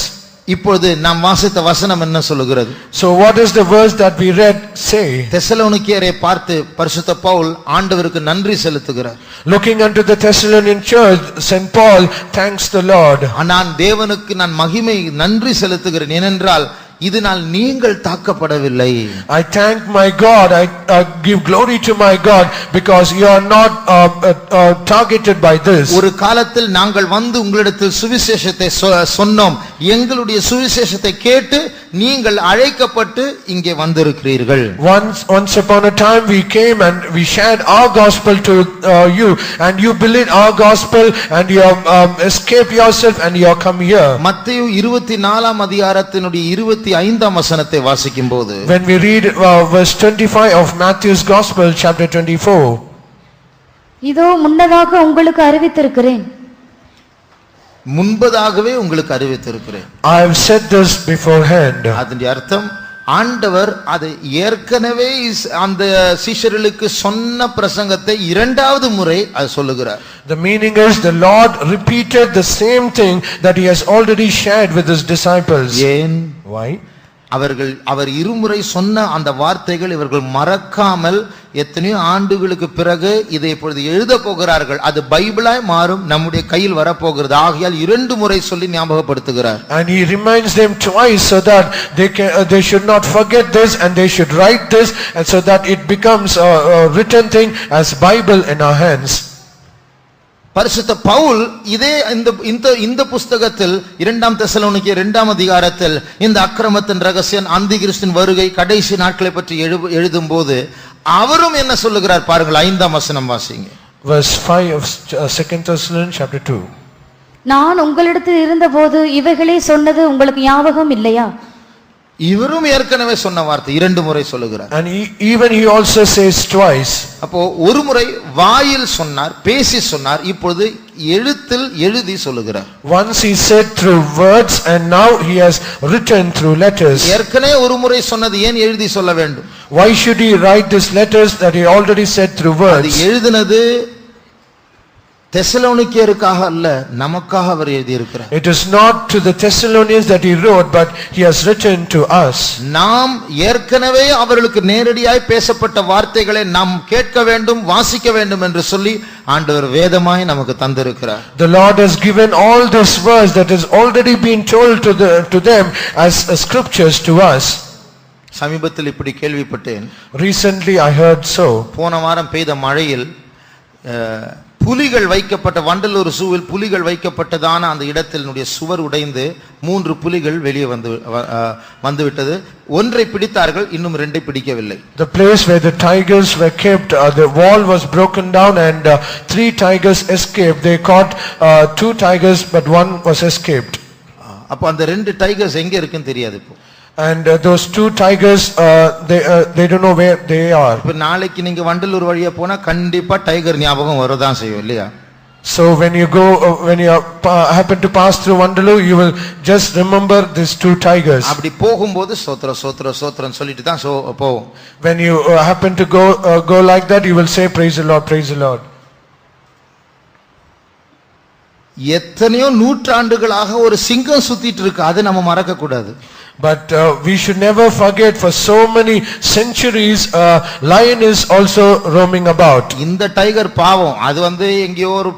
இப்பொழுது நாம் வாசித்த வசனம் என்ன சொல்லுகிறது? So what is the verse that we read say? தெசலோனிக்கேயரை பார்த்து பரிசுத்த பவுல் ஆண்டவருக்கு நன்றி செலுத்துகிறார். Looking unto the Thessalonian church, Saint Paul thanks the Lord. நான் தேவனுக்கு நான் மகிமை நன்றி செலுத்துகிறேன், ஏனென்றால் இதனால் நீங்கள் தாக்கப்படவில்லை. I thank my God, I give glory to my God, because you are not targeted by this. ஒரு காலத்தில் நாங்கள் வந்து உங்களிடத்தில் சுவிசேஷத்தை சொன்னோம், எங்களுடைய சுவிசேஷத்தை கேட்டு நீங்கள் அழைக்கப்பட்டு இங்கே வந்திருக்கிறீர்கள். Once upon a time we came and we shared our gospel to you, and you believed our gospel, and you escaped yourself and you have come here. மத்தேயு 24 அதிகாரத்தினுடைய 25 வசனத்தை வாசிக்கும்போது, when we read verse 25 of Matthew's Gospel chapter 24, இதோ முன்னதாக உங்களுக்கு அறிவித்திருக்கிறேன், முன்பதாகவே உங்களுக்கு அறிவித்திருக்கிறேன். I have said this beforehand. அதன் அர்த்தம் ஆண்டவர் அது ஏற்கனவே அந்த சீஷர்களுக்கு சொன்ன பிரசங்கத்தை இரண்டாவது முறை அது சொல்லுகிறார். The meaning is the Lord repeated the same thing that he has already shared with his disciples. ஏன்? Why? அவர் இருமுறை சொன்ன அந்த வார்த்தைகள் இவர்கள் மறக்காமல் எத்தனையோ ஆண்டுகளுக்கு பிறகு இதை இப்பொழுது எழுத போகிறார்கள். அது பைபிளாய் மாறும், நம்முடைய கையில் வரப்போகிறது. ஆகையால் 2 முறை சொல்லி ஞாபகப்படுத்துகிறார். And he reminds them twice so that they should not forget this, and they should write this, and so that it becomes a written thing as Bible in our hands. பரிசுத்த பவுல் இதே இந்த புஸ்தகத்தில் 2 தெசலோனிக்கேயர் 2 அதிகாரத்தில் இந்த அக்கிரமத்தின் ரகசியம் அந்திகிறிஸ்துவின் வருகை கடைசி நாட்களை பற்றி எழுதும்போது அவரும் என்ன சொல்லுகிறார் பாருங்கள். 5ஆம் வசனம் வாசிங்க. Verse 5 of 2 Thessalonians chapter 2. நான் உங்களிடத்தில் இருந்தபோது இவைகளே சொன்னது உங்களுக்கு ஞாபகம் இல்லையா? இவரும் ஏற்கனவே சொன்ன வார்த்தை 2 முறை சொல்லுகிறார். And even he also says twice. அப்போ ஒரு முறை வாயில் சொன்னார், பேசி சொன்னார், இப்பொழுது எழுத்தில் எழுதி சொல்லுகிறார். Once he said through words and now he has written through letters. ஏற்கனவே ஒரு முறை சொன்னது ஏன் எழுதி சொல்ல வேண்டும்? Why should he write these letters that he already said through words? அது எழுதினது தெசலோனிக்கேயருக்காக அல்ல, நமக்காக அவர் எழுதி இருக்கிறார். It is not to the Thessalonians that he wrote, but he has written to us. நாம் ஏற்கனவே அவர்களுக்கு நேரடியாய் பேசப்பட்ட வார்த்தைகளை நாம் கேட்க வேண்டும், வாசிக்க வேண்டும் என்று சொல்லி ஆண்டவர் வேதமாய் நமக்கு தந்திருக்கிறார். The Lord has given all this words that has already been told to them as scriptures to us. சமீபத்தில் இப்படி கேள்விப்பட்டேன். Recently I heard so. போன வாரம் பெய்த மழையில் புலிகள் வைக்கப்பட்ட வண்டலூர் சூவில் புலிகள் வைக்கப்பட்டதான அந்த இடத்தினுடைய சுவர் உடைந்து 3 புலிகள் வெளியே வந்துவிட்டது. ஒன்றை பிடித்தார்கள், இன்னும் 2 பிடிக்கவில்லை. The place where the tigers were kept, the wall was broken down and 3 tigers escaped. They caught 2 tigers but one was escaped. அப்ப அந்த 2 டைகர்ஸ் எங்க இருக்குன்னு தெரியாது இப்போ. And those 2 tigers they don't know where they are. இப்ப நாளைக்கு நீங்க வண்டலூர் வழியா போனா கண்டிப்பா டைகர் ஞாபகம் வரதான் செய்யும் இல்லையா? So when you go when you happen to pass through Vandalur, you will just remember these 2 tigers. அப்படி போகும்போது சோத்ர சோத்ர சோத்ரன்னு சொல்லிட்டு தான் போவோம். When you happen to go like that, you will say praise the Lord, praise the Lord. எத்தனையோ நூற்றாண்டுகளாக ஒரு சிங்கம் சுத்திட்டு இருக்கு, அது நம்ம மறக்க கூடாது. But we should never forget, for so many centuries lion is also roaming about. இந்த டைகர் பாவம், அது எங்கேயோ ஒரு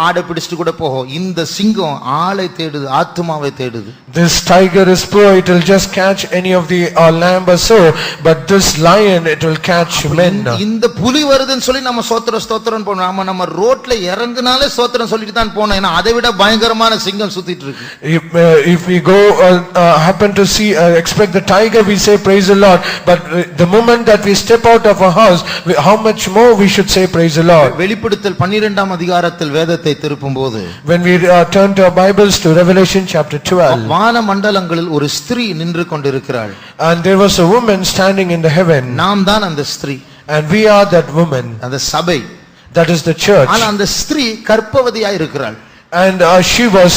ஆடை பிடிச்சிட்டு கூட போகும். இந்த சிங்கம் ஆளை தேடுது, ஆத்துமாவை தேடுது. This tiger is poor, it will just catch any of the lamb or so, but this lion it will catch men. இந்த புலி வருதுன்னு சொல்லி நம்ம சோத்ர ஸ்தோத்திரம் போறோம். நம்ம ரோட்ல இறங்குனாலே சோத்திரம் சொல்லிட்டு தான் போனோம். ஏன்னா அதை விட பயங்கரமான சிங்கம் சுத்திட்டு இருக்கு. If we go happen to see expect the tiger, we say praise the Lord, but the moment that we step out of our house, how much more we should say praise the Lord. வெளிப்படுத்தல் 12ஆம் அதிகாரத்தில் வேதத்தை திருப்பும்போது, when we turn to our Bibles to Revelation chapter 12, வான மண்டலங்களில் ஒரு ஸ்திரீ நின்று கொண்டிருக்கிறாள். and there was a woman standing in the heaven. நாம் தான் அந்த ஸ்திரீ, and we are that woman. அந்த சபை, that is the church. ஆனா அந்த ஸ்திரீ கர்ப்பவதியாய் இருக்கிறாள். and she was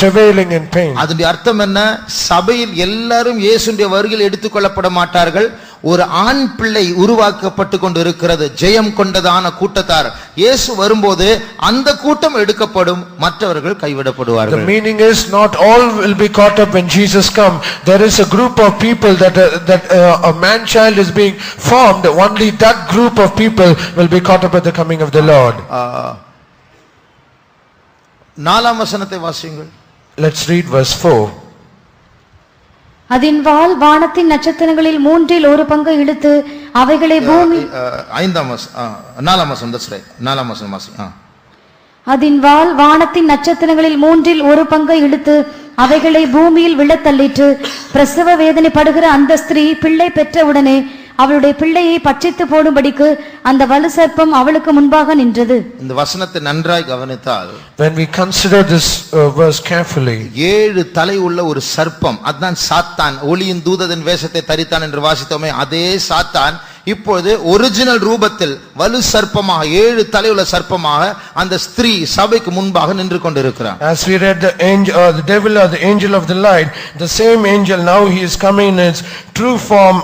travailing in pain. அதனுடைய அர்த்தம் என்ன? சபையில் எல்லாரும் இயேசுவின் வருகையில் எடுத்துக்கொள்ளப்பட மாட்டார்கள். ஒரு ஆண் பிள்ளை உருவாக்கப்பட்டு கொண்டு இருக்கிறது, ஜெயம் கொண்டதான கூட்டத்தார். இயேசு வரும்போது அந்த கூட்டம் எடுக்கப்படும், மற்றவர்கள் கைவிடப்படுவார்கள். The meaning is not all will be caught up when Jesus come. There is a group of people that a man child is being formed. Only that group of people will be caught up at the coming of the Lord. 4ஆம் வசனத்தை வாசியுங்கள். Let's read verse 4. அதின் வால் வானத்தின் நட்சத்திரங்களில் 1/3 பங்கை இழுத்து அவைகளை பூமி 4ஆம் வசனம், that's right, 4ஆம் வசனம் வாசி. அதின் வால் வானத்தின் நட்சத்திரங்களில் 1/3 பங்கை இழுத்து அவைகளை பூமியில் விழத் தள்ளிற்று. பிரசவ வேதனை படுகிற அந்த ஸ்திரீ பிள்ளை பெற்றவுடனே அவளுடைய பிள்ளையை பட்சித்து போடும்படிக்கு அந்த வலு சர்ப்பம் அவளுக்கு முன்பாக நின்றது. இந்த வசனத்தை நன்றாய் கவனித்தால், when we consider this verse carefully, 7 தலை உள்ள ஒரு சர்ப்பம், அதுதான் சாத்தான். ஒளியின் தூதனின் வேஷத்தை தரித்தான் என்று வாசித்தோமே, அதே சாத்தான் இப்பொழுது ஒரிஜினல் ரூபத்தில் வலு சர்ப்பமாக 7 தலையுள்ள சர்ப்பமாக அந்த ஸ்திரீ சபைக்கு முன்பாக நின்று கொண்டிருக்கிறார். As we read the angel, the devil or the angel of the light, the same angel now he is coming in his true form,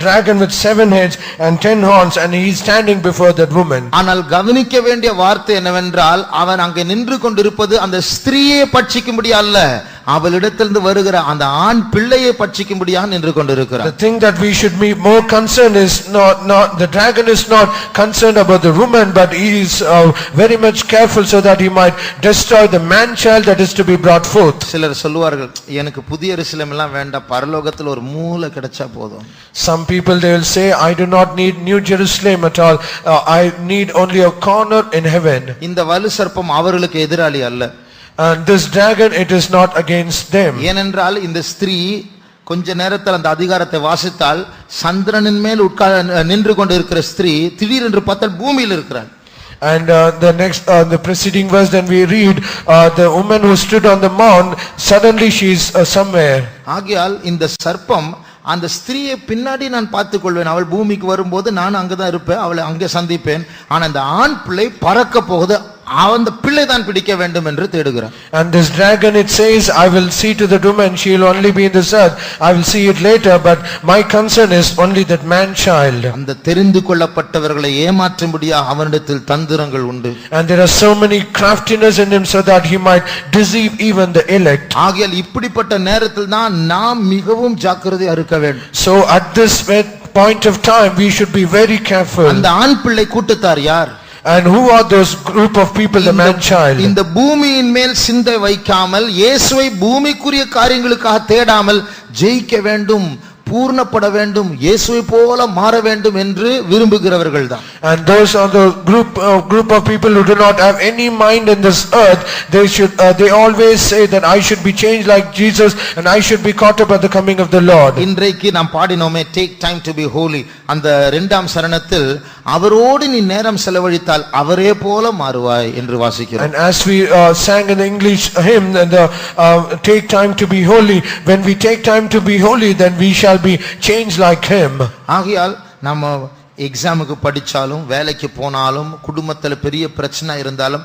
dragon with 7 heads and 10 horns, and he is standing before that woman. ஆனால் கவனிக்க வேண்டிய வார்த்தை என்னவென்றால், அவன் அங்கே நின்று கொண்டிருப்பது அந்த ஸ்திரீயை பட்சிக்கும்படி அல்ல, அவளிடத்திலிருந்து வருகிற அந்த ஆண் பிள்ளையை பட்சிக்கும்படியாக நின்று கொண்டிருக்கிறார். The thing that we should be more concerned is not the dragon is not concerned about the woman, but he is very much careful so that he might destroy the man child that is to be brought forth. சிலர் சொல்லுவார்கள், எனக்கு புதிய எருசலேம் எல்லாம் வேண்டாம், பரலோகத்தில் ஒரு மூலை கிடைச்சா போதும். Some people they will say, I do not need New Jerusalem at all, I need only a corner in heaven. இந்த வலு சர்ப்பம் அவர்களுக்கு எதிராளி அல்ல. And this dragon, it is not against them. ஏனென்றால் இந்த ஸ்திரீ கொஞ்ச நேரத்தில் அந்த அதிகாரத்தை வாசித்தால் சந்திரனின் மேல் நின்று கொண்டு இருக்கிற ஸ்திரீ திடீரென்று பார்த்தால் பூமியில் இருக்கிறாள். And the next the preceding verse, then we read the woman who stood on the mount, suddenly she is somewhere. ஆகையால் இந்த சர்ப்பம் அந்த ஸ்திரீயை பின்னாடி நான் பார்த்துக் கொள்வேன், அவள் பூமிக்கு வரும்போது நான் அங்கதான் இருப்பேன், அவளை அங்கே சந்திப்பேன், ஆனா அந்த ஆண் பிள்ளை பறக்க போகுது, அந்த பிள்ளை தான் பிடிக்க வேண்டும் என்று தேடுகிறார். And this dragon, it says, I will see to the woman, she will only be in this earth, I will see it later, but my concern is only that man child. அந்த தெரிந்து கொள்ளப்பட்டவர்களை ஏமாற்றும்படியாக அவனிடத்தில் தந்திரங்கள் உண்டு. And there are so many craftiness in him so that he might deceive even the elect. ஆகையால் இப்படிப்பட்ட நேரத்தில் தான் நாம் மிகவும் ஜாக்கிரதையா இருக்க வேண்டும். So at this point of time we should be very careful. அந்த ஆண் பிள்ளை கூட்டத்தார் யார்? And who are those group of people, the man child? இந்த பூமியின் மேல் சிந்தை வைக்காமல் இயேசுவை பூமிக்குரிய காரியங்களுக்காக தேடாமல் ஜெயிக்க வேண்டும், பூர்ணப்பட வேண்டும், இயேசுவை போல மாற வேண்டும் என்று விரும்புகிறவர்கள் தான். And those are the group of people who do not have any mind in this earth. They always say that I should be changed like Jesus and I should be caught up at the coming of the Lord. இன்றைக்கு நாம் பாடினோமே, take time to be holy. அந்த இரண்டாம் சரணத்தில் அவரோடு நீ நேரம் செலவழித்தால் அவரே போல மாறுவாய் என்று வாசிக்கிறோம். And as we sang in the English hymn, take time to be holy, when we take time to be holy, then we shall be changed like him. ஆகையால் நம்ம எக்ஸாமுக்கு படிச்சாலும் வேலைக்கு போனாலும் குடும்பத்தில் பெரிய பிரச்சனை இருந்தாலும்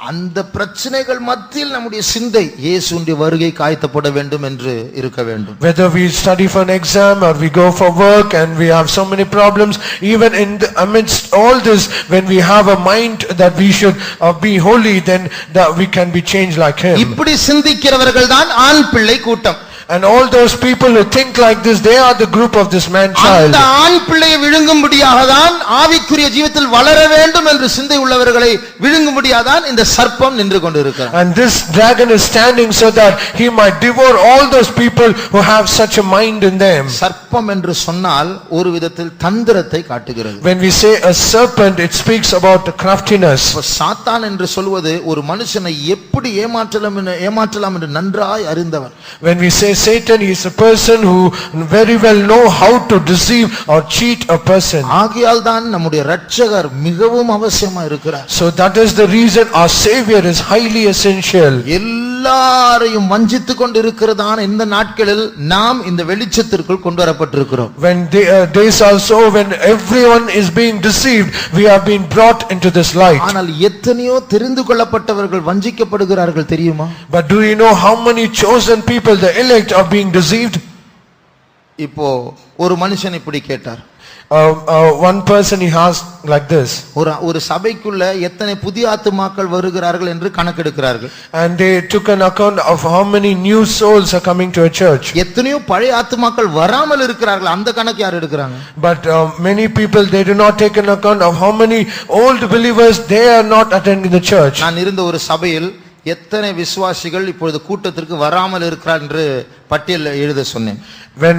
அந்த பிரச்சனைகள் மத்தியில் நம்முடைய சிந்தை இயேசுவின் வருகை காய்த்தப்பட வேண்டும் என்று இருக்க வேண்டும். Whether we study for an exam or we go for work and we have so many problems, even in the amidst all this, when we have a mind that we should be holy, then that we can be changed like him. இப்படி சிந்திக்கிறவர்கள் தான் ஆண் பிள்ளை கூட்டம். And all those people who think like this, they are the group of this man child. அந்த ஆண் பிள்ளையை விழுங்கும்படியாக தான் ஆவிக்குரிய ஜீவிதத்தில் வளர வேண்டும் என்று சிந்தை உள்ளவர்களை விழுங்கும்படியாக தான் இந்த சர்ப்பம் நின்று கொண்டிருக்கிறார். And this dragon is standing so that he might devour all those people who have such a mind in them. சர்ப்பம் என்று சொன்னால் ஒரு விதத்தில் தந்திரத்தை காட்டுகிறது. When we say a serpent, it speaks about the craftiness. சாத்தான் என்று சொல்வது ஒரு மனுஷனை எப்படி ஏமாற்றலாம் என்று நன்றாய் அறிந்தவன். When we say Satan, he is a person who very well know how to deceive or cheat a person. ஆகையால் தான் நம்முடைய இரட்சகர் மிகவும் அவசியமா இருக்கிறார். So that is the reason our savior is highly essential. எல்லாரையும் வஞ்சித்துக் கொண்டு இருக்கிறதான இந்த நாட்களில் நாம் இந்த வெளிச்சத்திற்குள் கொண்டு வரப்பட்டிருக்கிறோம். When days also when everyone is being deceived, we have been brought into this light. ஆனால் எத்தனையோ தெரிந்து கொள்ளப்பட்டவர்கள் வஞ்சிக்கப்படுகிறார்கள் தெரியுமா? But do you know how many chosen people, the elect, are being deceived? இப்போ ஒரு மனுஷன் இப்படி கேட்டார். One person he asked like this. ஒரு சபைக்குள்ள எத்தனை புதிய ஆத்துமாக்கள் வருகிறார்கள் என்று கணக்கெடுக்கிறார்கள். And they took an account of how many new souls are coming to a church. எத்தனையோ பழைய ஆத்துமாக்கள் வராமல் இருக்கிறார்கள், அந்த கணக்கு யார் எடுக்கிறாங்க? But many people, they do not take an account of how many old believers they are not attending the church. நான் இருந்த ஒரு சபையில் எத்தனை விசுவாசிகள் இப்பொழுது கூட்டத்திற்கு வராமல் இருக்கிறார் என்று பட்டியல் எழுத சொன்னேன். When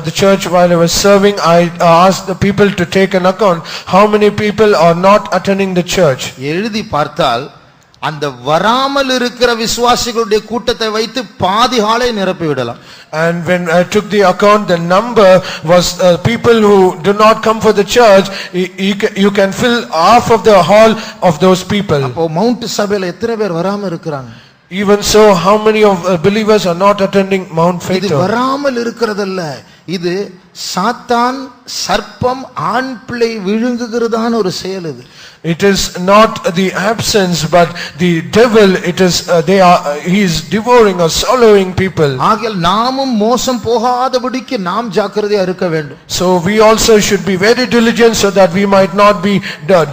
the church, while I was serving, I asked the people to take an account how many people are not attending the church. எழுதி பார்த்தால் அந்த வராமல் இருக்கிற விசுவாசிகளுடைய கூட்டத்தை வைத்து பாதி ஹாலை நிரப்பி விடலாம். And when I took the account, the number was people who do not come for the church, you can fill half of the hall of those people. அப்போ மவுண்ட் சபையில எத்தனை பேர் வராமல் இருக்கிறாங்க? Even so, how many of believers are not attending Mount Faith? இது வராமல் இருக்கிறதல்ல, இது சாத்தான் சர்ப்பம் ஆண் பிள்ளை விழுங்குகிறதான ஒரு செயல் இது. It is not the absence, but the devil. It is he is devouring or swallowing people. ஆகையால் நாமும் மோசம் போகாதபடிக்கு நாம் ஜாக்கிரதையா இருக்க வேண்டும். So we also should be very diligent so that we might not be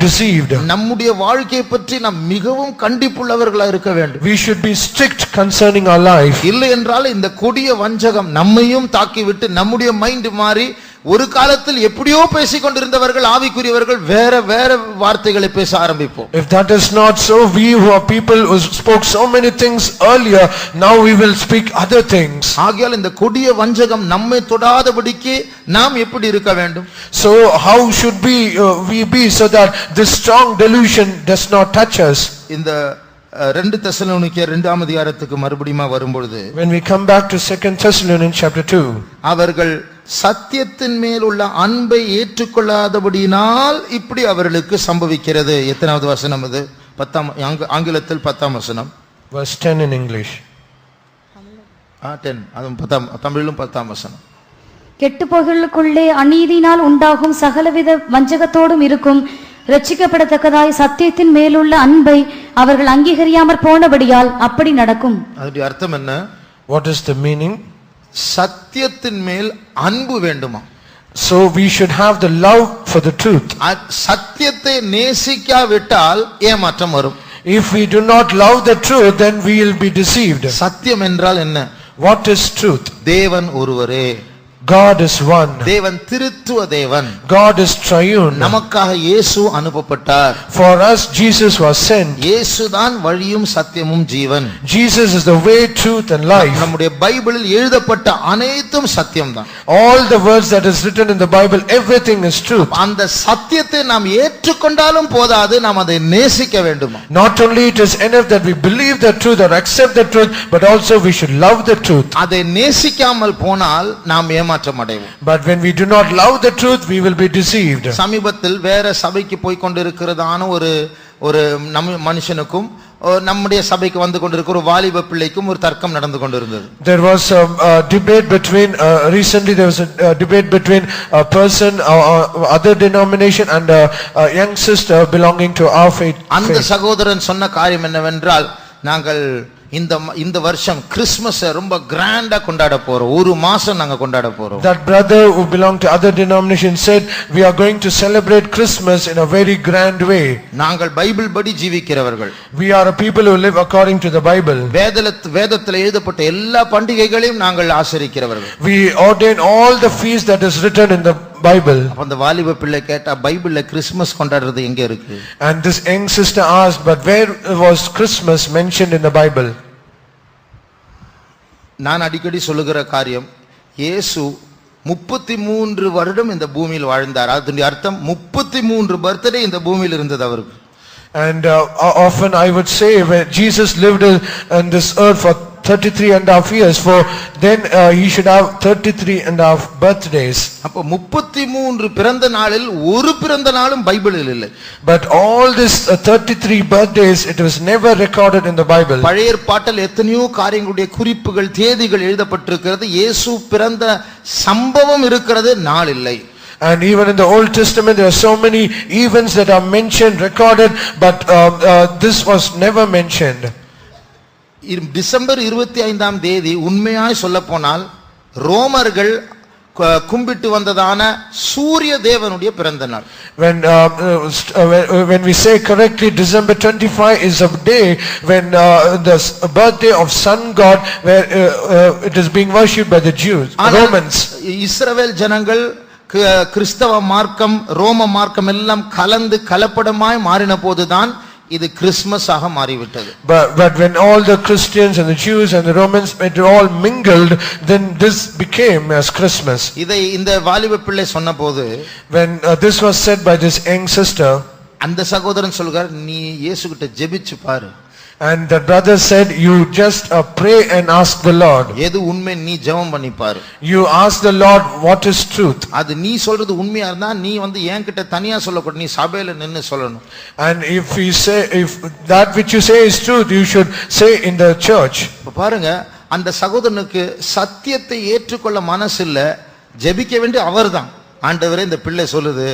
deceived. நம்முடைய வாழ்க்கையை பற்றி நாம் மிகவும் கண்டிப்புள்ளவர்களா இருக்க வேண்டும். We should be strict concerning our life. இல்லை என்றால் இந்த கொடிய வஞ்சகம் நம்மையும் தாக்கிவிட்டு நம்முடைய மைண்ட் மாறி ஒரு காலத்தில் எப்படியோ பேசிக் கொண்டிருந்தவர்கள் ஆவிக்குரியவர்கள் வேற வேற வார்த்தைகளை பேச ஆரம்பிப்போம். If that is not so, we who are people who spoke so many things earlier, now we will speak other things. ஆகையால் இந்த கொடிய வஞ்சகம் நம்மை தொடாதபடிக்கு நாம் எப்படி இருக்க வேண்டும்? So how should we be so that this strong delusion does not touch us? இந்த 2 தெசலோனிக்கேயர் 2ஆம் அதிகாரத்துக்கு மறுபடியும் வரும்பொழுது, when we come back to 2 Thessalonians chapter 2, அவர்கள் சத்தியத்தின் மேல் உள்ள அன்பை ஏற்றுக்கொள்ளாதபடியினால் இப்படி அவர்களுக்கு சம்பவிக்கிறது. எத்தனாவது வசனம் அது? 10ஆம் ஆங்கிலத்தில் 10ஆம் வசனம், verse 10 in English. 10 அதுவும் 10ஆம் தமிழிலும் 10ஆம் வசனம். கெட்டுப்போகளுக்குள்ளே அநீதியினால் உண்டாகும் சகலவித வஞ்சகத்தோடும் இருக்கும் ரட்சிக்கப்படத்தக்கதாய் சத்தியத்தின் மேலுள்ள அன்பை அவர்கள் அங்கீகரியாமற் போனபடியால் அப்படி நடக்கும். அதோட அர்த்தம் என்ன? What is the meaning? சத்தியத்தின் மேல் அன்பு வேண்டுமா? So we should have the love for the truth. சத்தியத்தை நேசிக்காவிட்டால் ஏமாற்றம் வரும். If we do not love the truth, then we will be deceived. சத்தியம் என்றால் என்ன? What is truth? தேவன் ஒருவரே. God is one. தேவன் திருத்துவ தேவன். God is triune. நமக்காக இயேசு அனுப்பப்பட்டார். For us Jesus was sent. இயேசுதான் வழியும் சத்தியமும் ஜீவன். Jesus is the way, truth and life. நம்முடைய பைபிளில் எழுதப்பட்ட அனைத்தும் சத்தியம்தான். All the words that is written in the Bible, everything is truth. அந்த சத்தியத்தை நாம் ஏற்றுக்கொண்டாலும் போதாது, நாம் அதை நேசிக்க வேண்டும். Not only it is enough that we believe the truth or accept the truth, but also we should love the truth. அதை நேசிக்காமல் போனால் நாம் ஏமாற்றமடைவோம். But when we do not love the truth, we will be deceived. சமீபத்தில் வேற சபைக்கு போய் கொண்டிருக்கிறதான ஒரு மனுஷனுக்கும் நம்முடைய சபைக்கு வந்து கொண்டிருக்கிற ஒரு வாலிப பிள்ளைக்கும் ஒரு தர்க்கம் நடந்து கொண்டிருந்தது. There was a debate between recently there was a debate between a person other denomination and a young sister belonging to our faith. அந்த சகோதரன் சொன்ன காரியம் என்னவென்றால், நாங்கள் இந்த வருஷம் கிறிஸ்மஸ் ரொம்ப கிராண்டா கொண்டாட போறோம். ஒரு மாசம் நாங்க கொண்டாட போறோம். That brother who belonged to other denomination said, we are going to celebrate Christmas in a very grand way. நாங்கள் பைபிள் படி ஜீவிக்கிறவர்கள். We are a people who live according to the Bible. வேதத்தில் எழுதப்பட்ட எல்லா பண்டிகைகளையும் நாங்கள் ஆசரிக்கிறவர்கள். We ordain all the feasts that is written in the Bible. அந்த வாலிப பிள்ளை கேட்டா, பைபிள்ல கிறிஸ்மஸ் கொண்டாடுறது எங்க இருக்கு? And this young sister asked, but where was Christmas mentioned in the Bible? நான் அடிக்கடி சொல்லுகிற காரியம், இயேசு 33 வருடம் இந்த பூமியில் வாழ்ந்தார். அதனுடைய அர்த்தம் 33 பர்த்டே இந்த பூமியில் இருந்தது அவருக்கு. And often I would say, when Jesus lived on this earth for 33.5 years, for then he should have 33.5 birthdays. அப்ப 33 பிறந்த நாளில் ஒரு பிறந்த நாளும் பைபிளில் இல்லை. But all this 33 birthdays, it was never recorded in the Bible. பழைய ஏற்பாட்டில் எத்தனையோ காரியங்களுடைய குறிப்புகள், தேதிகள் எழுதப்பட்டிருக்கிறது. இயேசு பிறந்த சம்பவம் இருக்கிறது, நாள் இல்லை. And even in the Old Testament there are so many events that are mentioned, recorded, but this was never mentioned. December 25ஆம் தேதி உண்மையாய் சொல்ல போனால் ரோமர்கள் கும்பிட்டு வந்ததான சூரிய தேவனுடைய பிறந்த நாள். When we say correctly, December 25 is a day when the birthday of sun god, where it is being worshipped by the Jews, Romans. இஸ்ரவேல் ஜனங்கள் கிறிஸ்தவ மார்க்கம் ரோம மார்க்கம் எல்லாம் கலந்து கலப்படமாய் மாறின போதுதான் இது கிறிஸ்மஸ் ஆக மாறிவிட்டது. But when all the Christians and the Jews and the Romans it all mingled, then this became as Christmas. இதை இந்த வாலிப பிள்ளை சொன்னபோது, when this was said by this young sister, அந்த சகோதரன் சொல்கிறார், நீ இயேசு கிட்ட ஜெபிச்சு பாரு. And the brother said, you just pray and ask the Lord. எது உண்மை நீ ஜெபம் பண்ணி பாரு. You ask the Lord what is truth. அது நீ சொல்றது உண்மையா இருந்தா நீ என்கிட்ட தனியா சொல்லக்கூடாது, நீ சபையில நின்னு சொல்லணும். And if that which you say is truth, you should say in the church. பாருங்க, அந்த சகோதரனுக்கு சத்தியத்தை ஏற்றுக்கொள்ள மனசு இல்ல, ஜெபிக்க வேண்டிய அவர்தான். ஆண்டவரே இந்த பிள்ளை சொல்லுது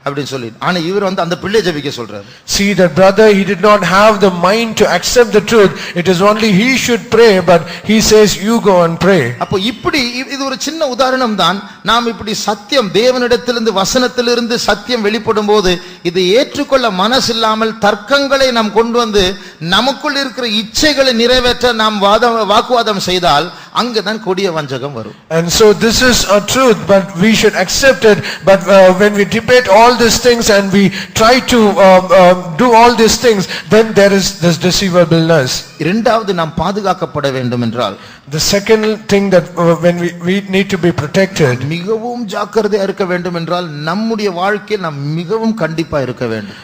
அப்படின்னு சொல்லி, ஆனா இவர் அந்த பிள்ளை ஜெபிக்க சொல்றாரு. See, that brother, he did not have the mind to accept the truth. It is only he should pray, but he says you go and pray. அப்போ இப்படி இது ஒரு சின்ன உதாரணம் தான். நாம் இப்படி சத்தியம் தேவனிடத்திலிருந்து வசனத்திலிருந்து சத்தியம் வெளிப்படும் போது இதை ஏற்றுக்கொள்ள மனசில்லாமல் தர்க்கங்களை நாம் கொண்டு வந்து நமக்குள் இருக்கிற இச்சைகளை நிறைவேற்ற நாம் வாக்குவாதம் செய்தால் அங்கதான் கொடிய வஞ்சகம் வரும். And so this is a truth, but we should accept it. But when we debate all these things and we try to do all these things, then there is this deceivableness. இரண்டாவது நாம் பாதுகாக்கப்பட வேண்டும் என்றால், the second thing that when we need to be protected, மிகவும் ஜாக்கிரதையா இருக்க வேண்டும் என்றால் நம்முடைய வாழ்க்கையில் நாம் மிகவும் கண்டிப்பா இருக்க வேண்டும்.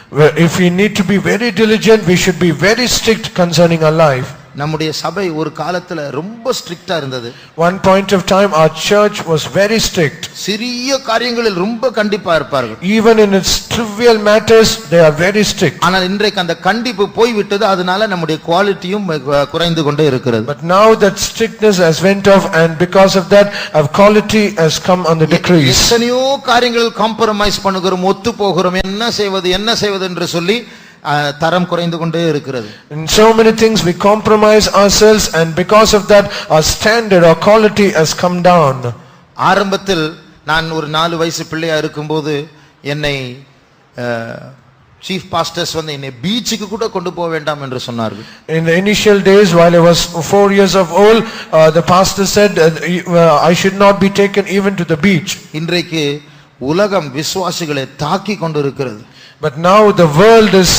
if we need to be very diligent, we should be very strict concerning our life. நம்முடைய சபை ஒரு காலத்துல ரொம்ப ஸ்ட்ரிக்ட்டா இருந்தது. One point of time our church was very strict. சிறிய காரியங்களில் ரொம்ப கண்டிப்பா இருப்பார்கள். Even in its trivial matters they are very strict. ஆனால் இன்றைக்கு அந்த கண்டிப்பு போய் விட்டது. அதனால நம்முடைய குவாலிட்டியும் குறைந்து கொண்டே இருக்கிறது. But now that strictness has went off, and because of that our quality has come on the decrease. எத்தனையோ காரியங்களில் காம்ப்ரமைஸ் பண்ணுகிறோம், ஒத்து போகிறோம், என்ன செய்வது என்று சொல்லி தரம் குறைந்து கொண்டே இருக்கிறது. In so many things we compromise ourselves, and because of that our standard, our quality has come down. ஆரம்பத்தில் நான் ஒரு 4 வயசு பிள்ளையா இருக்கும்போது என்னை சீஃப் பாஸ்டர்ஸ் என்னை பீச்சுக்கு கூட கொண்டு போக வேண்டாம் என்று சொன்னார்கள். In the initial days, while I was 4 years of old, the pastor said I should not be taken even to the beach. இன்றைக்கு உலகம் விசுவாசிகளை தாக்கி கொண்டிருக்கிறது. But now the world is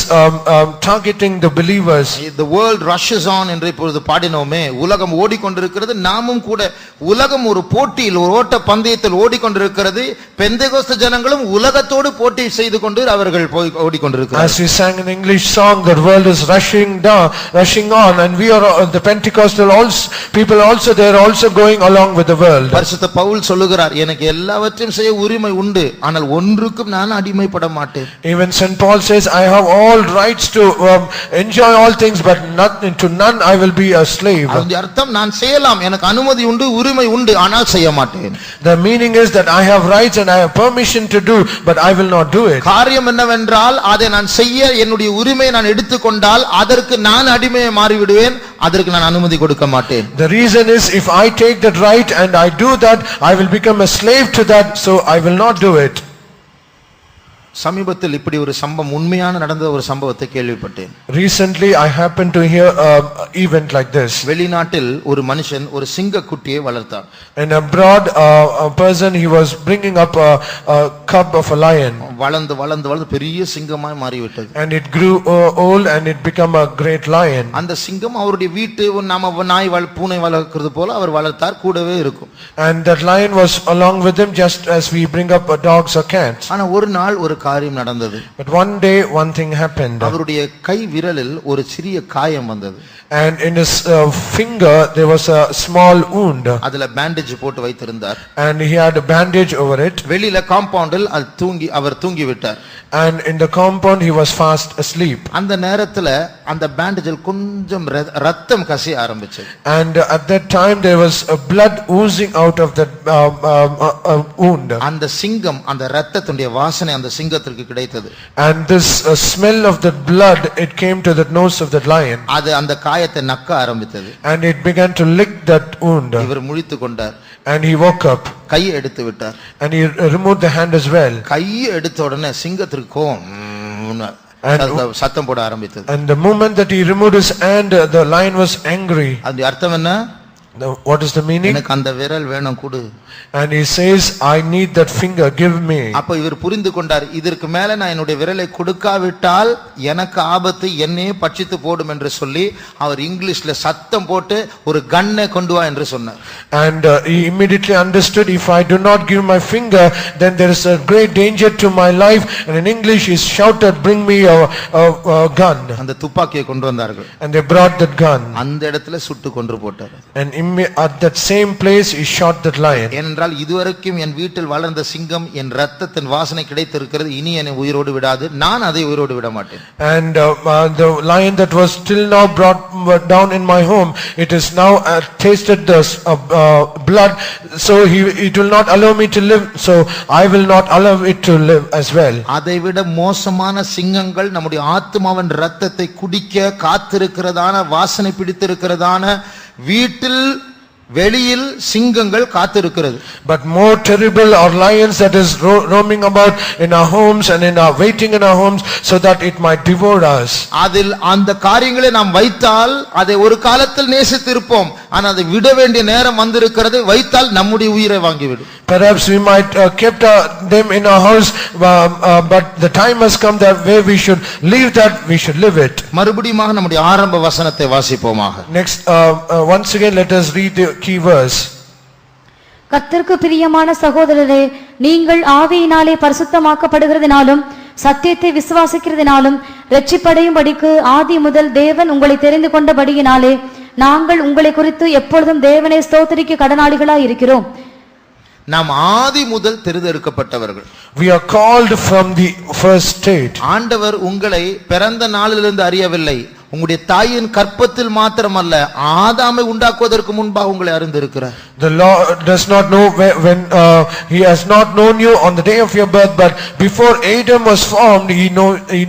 targeting the believers. The world rushes on என்று இப்பொழுது பாடினோமே, உலகம் ஓடிக்கொண்டிருக்கிறது. நாமும் கூட உலகம் ஒரு போட்டியில், ஒரு ஓட்ட பந்தயத்தில் ஓடிக்கொண்டிருக்கிறது. பெந்தேகோஸ்து ஜனங்களும் உலகத்தோடு போட்டி செய்து கொண்டு அவர்கள் ஓடிக்கொண்டிருக்கிறார்கள். As we sang an English song, the world is rushing on, and we are the Pentecostal people also, they are also going along with the world. பரிசுத்த பவுல் சொல்லுகிறார், எனக்கு எல்லாவற்றையும் செய்ய உரிமை உண்டு, ஆனால் ஒன்றுக்கும் நான் அடிமைப்பட மாட்டேன். Even St. Paul says, I have all rights to enjoy all things, but to none I will be a slave. அந்த அர்த்தம் நான் செய்யலாம், எனக்கு அனுமதி உண்டு, உரிமை உண்டு, ஆனால் செய்ய மாட்டேன். The meaning is that I have rights and I have permission to do, but I will not do it. காரியம் என்னவென்றால், அதை நான் செய்ய என்னுடைய உரிமையை நான் எடுத்துக்கொண்டால் அதற்கு நான் அடிமையை மாறிவிடுவேன், அதற்கு நான் அனுமதி கொடுக்க மாட்டேன். The reason is, if I take that right and I do that, I will become a slave to that, so I will not do it. சமீபத்தில் இப்படி ஒரு சம்பவம், உண்மையான நடந்த ஒரு சம்பவத்தை கேள்விப்பட்டேன். Recently I happened to hear an event like this. வெளிநாட்டில் ஒரு மனுஷன் ஒரு சிங்கக்குட்டியை வளர்த்தான். And abroad a person, he was bringing up a cub of a lion. வளர்ந்து பெரிய சிங்கமாய் மாறிவிட்டது. And it grew old and it became a great lion. அந்த சிங்கம் அவருடைய வீட்டு நாம நாய் பூனை வளர்க்கிறது போல அவர் வளர்த்தார், கூடவே இருக்கும். And that lion was along with him, just as we bring up dogs or cats. ஆனா ஒரு நாள் ஒரு காரியம் நடந்தது. But one day one thing happened. அவருடைய கை விரலில் ஒரு சிறிய காயம் வந்தது. And in his finger there was a small wound. அதுல பேண்டேஜ் போட்டு வைத்திருந்தார். And he had a bandage over it. வெளியில காம்பவுண்டில் அவர் தூங்கி விட்டார். And in the compound he was fast asleep. அந்த நேரத்துல அந்த பேண்டேஜில் கொஞ்சம் ரத்தம் கசிய ஆரம்பிச்சது. And at that time there was a blood oozing out of that wound. அந்த சிங்கம், அந்த ரத்தத்துடைய வாசனை அந்த சிங்கத்திற்கு கிடைத்தது. And this smell of that blood, it came to the nose of that lion. அது அந்த காயத்தை நக்க ஆரம்பித்தது. And it began to lick that wound. இவர் முழித்து கொண்டார். And he woke up. கையை எடுத்து விட்டார். And he removed the hand as well. கையை எடுத்த உடனே சிங்கத்திற்கு சத்தம் போட ஆரம்பித்தது. And the moment that he removed his hand, the lion was angry. அது அர்த்தம் என்ன? What is the meaning? எனக்கு அந்த விரல் வேணும் கொடு. And he says, I need that finger, give me. அப்ப இவர் புரிந்து கொண்டார், இதற்கு மேல நான் என்னுடைய விரலை கொடுக்காவிட்டால் எனக்கு ஆபத்து, என்னையே பட்சித்து போடும் என்று சொல்லி அவர் இங்கிலீஷ்ல சத்தம் போட்டு ஒரு கன்னை கொண்டு வா என்று சொன்னார். And he immediately understood, if I do not give my finger, then there is a great danger to my life. And in English he shouted, bring me a gun. அந்த துப்பாக்கியை கொண்டு வந்தார்கள். And they brought that gun. அந்த இடத்துல சுட்டு கொன்று போட்டார். And at that same place he shot that lion. ஏனென்றால் இதுவரைக்கும் என் வீட்டில் வளர்ந்த சிங்கம் என் இரத்தத்தின் வாசனை கிடைத்திருக்கிறது, இனி என்னை உயிரோடு விடாது, நான் அதை உயிரோடு விட மாட்டேன். And the lion that was till now brought down in my home, it is now tasted the blood, so it will not allow me to live, so I will not allow it to live as well. அதைவிட மோசமான சிங்கங்கள் நம்முடைய ஆத்துமாவின் இரத்தத்தை குடிக்க காத்திருக்கிறதான, வாசனை பிடித்திருக்கிறதான வீட்டில் வெளியில் சிங்கங்கள் காத்திருக்கிறது. But more terrible are lions that is roaming about in our homes and in our waiting in our homes so that it might devour us. அதில் அந்த காரியங்களை நாம் வைத்தால் அதை ஒரு காலத்தில் நேசித்திருப்போம், ஆனால் அதை விட வேண்டிய நேரம் வந்திருக்கிறது. வைத்தால் நம்முடைய உயிரை வாங்கிவிடும். Perhaps we might kept them in our house, but the time has come that where we should leave that, we should live it. மறுபடியும் நம்முடைய ஆரம்ப வசனத்தை வாசிப்போமாக. Next, once again let us read the key verse. கர்த்தருக்கு பிரியமான சகோதரரே, நீங்கள் ஆவியினாலே பரிசுத்தமாக்கப்படுகிறதினாலும் சத்தியத்தை விசுவாசிக்கிறதினாலும் இரட்சிப்படையும்படிக்கு ஆதி முதல் தேவன் உங்களை தெரிந்து கொண்டபடியினாலே நாங்கள் உங்களை குறித்து எப்பொழுதும் தேவனை ஸ்தோத்திரிக்க கடனாளிகளாய் இருக்கிறோம். நாம் ஆதி முதல் தெரிந்தெடுக்கப்பட்டவர்கள். We are called from the first state. ஆண்டவர் உங்களை பிறந்த நாளிலிருந்து அறியவில்லை, உங்களுடைய தாயின் கற்பத்தில் மாத்திரமல்ல, ஆதாமை உண்டாக்குவதற்கு முன்பாக உங்களை அறிந்திருக்கிறார். The Lord does not know when he has not known you on the day of your birth, but before Adam was formed he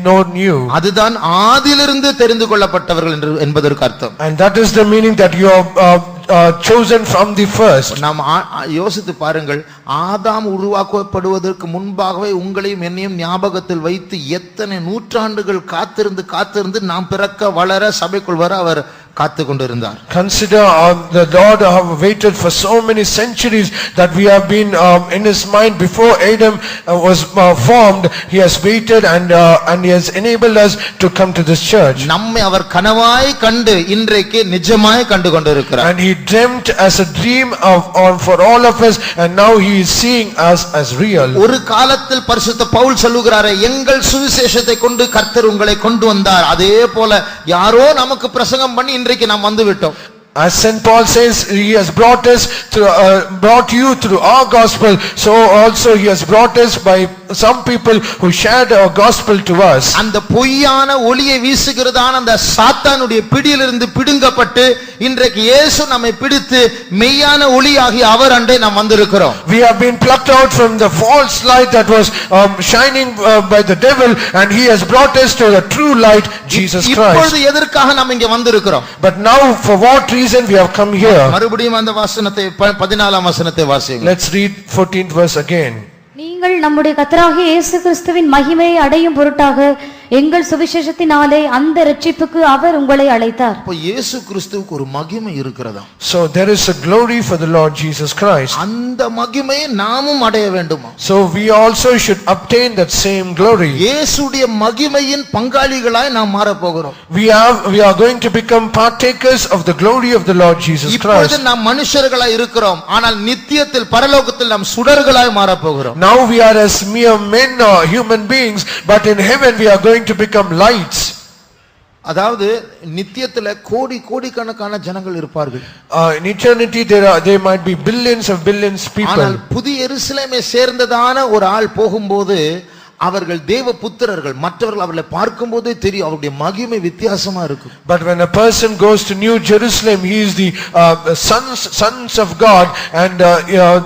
known you. அதுதான் ஆதியிலிருந்து தெரிந்து கொள்ளப்பட்டவர்கள் என்பதற்கு அர்த்தம். And that is the meaning that you are chosen from the first. நாம் யோசித்து பாருங்கள், ஆதாம் உருவாக்கப்படுவதற்கு முன்பாகவே உங்களையும் என்னையும் ஞாபகத்தில் வைத்து எத்தனை நூற்றாண்டுகள் காத்திருந்து நாம் பிறக்க வளர சபைக்குள் வர அவர் காத்து கொண்டிருந்தார். Consider the Lord have waited for so many centuries that we have been in his mind before Adam was formed. He has waited and he has enabled us to come to this church. நம்மை அவர் கனவாய் கண்டு இன்றைக்கு நிஜமாய் கண்டு கொண்டிருக்கிறார். And he dreamt as a dream for all of us, and now he is seeing us as real. ஒரு காலத்தில் பரிசுத்த பவுல் சொல்லுகிறாரே, எங்கள் சுவிசேஷத்தை கொண்டு கர்த்தர் உங்களை கொண்டு வந்தார், அதே போல யாரோ நமக்கு பிரசங்கம் பண்ணி இன்றைக்கு நாம் வந்து விட்டோம். As St. Paul says, he has brought you through our gospel, so also he has brought us by some people who shared our gospel to us. அந்த பொய்யான ஒளியை வீசுகிறதான அந்த சாத்தானுடைய பிடியிலிருந்து பிடுங்கப்பட்டு இன்றைக்கு இயேசு நம்மை பிடித்து மெய்யான ஒளியாகி அவர் அண்டை நாம் வந்திருக்கிறோம். We have been plucked out from the false light that was shining by the devil, and he has brought us to the true light, Jesus Christ. இப்பொழுது எதற்காக நாம் இங்கே வந்திருக்கிறோம்? But now for what reason we have come here? மறுபடியும் அந்த வசனத்தை 14ஆம் வசனத்தை வாசியுங்கள். Let's read 14th verse again. நீங்கள் நம்முடைய கர்த்தராகிய இயேசு கிறிஸ்துவின் மகிமையை அடையும் பொருட்டாக எங்கள் சுவிசேஷத்தினாலே அந்த இரட்சிப்புக்கு அவர் உங்களை அழைத்தார். அப்ப இயேசு கிறிஸ்துவுக்கு ஒரு மகிமை இருக்கிறதா? So there is a glory for the Lord Jesus Christ. அந்த மகிமையை நாமும் அடைய வேண்டுமா? So we also should obtain that same glory. இயேசுடைய மகிமையின் பங்காளிகளாய் நாம் மாற போகிறோம். We are going to become partakers of the glory of the Lord Jesus Christ. இப்பொழுது நாம் மனுஷர்களாய் இருக்கிறோம், ஆனால் நித்தியத்தில் பரலோகத்தில் நாம் சுடர்களாய் மாற போகிறோம். Now we are as mere men or human beings, but in heaven we are going to become lights. அதாவது நித்தியத்துல கோடிக்கணக்கான ஜனங்கள் இருப்பார்கள். In eternity there might be billions people. ஆனால் புதிய எருசலேமை சேர்ந்ததான ஒரு ஆள் போகும்போது அவர்கள் தேவ புத்திரர்கள், மற்றவர்கள் அவர்களை பார்க்கும்போதே தெரியும் அவருடைய மகிமை வித்தியாசமா இருக்கும். But when a person goes to New Jerusalem, he is the sons of God, and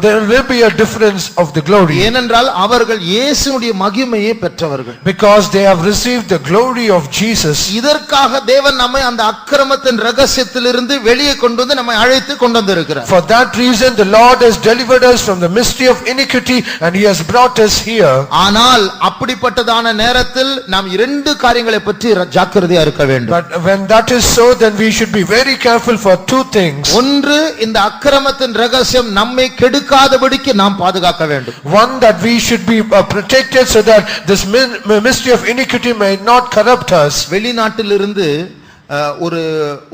there will be a difference of the glory. ஏனென்றால் அவர்கள் இயேசுவுடைய மகிமையை பெற்றவர்கள். Because they have received the glory of Jesus. இதற்காக தேவன் நம்மை அந்த அக்கிரமத்தின் ரகசியத்திலிருந்து வெளியே கொண்டு வந்து நம்மை அழைத்து கொண்டு வந்திருக்கிறார். For that reason the Lord has delivered us from the mystery of iniquity, and he has brought us here. ஆனால் அப்படிப்பட்டதான நேரத்தில் நாம் இரண்டு காரியங்களை பற்றி ஜாக்கிரதையா இருக்க வேண்டும். But when that is so, then we should be very careful for two things. ஒன்று, இந்த அக்கிரமத்தின் ரகசியம் நம்மை கெடுக்காதபடிக்கு நாம் பாதுகாக்க வேண்டும். One, that we should be protected so that this mystery of iniquity may not corrupt us. வெளிநாட்டிலிருந்து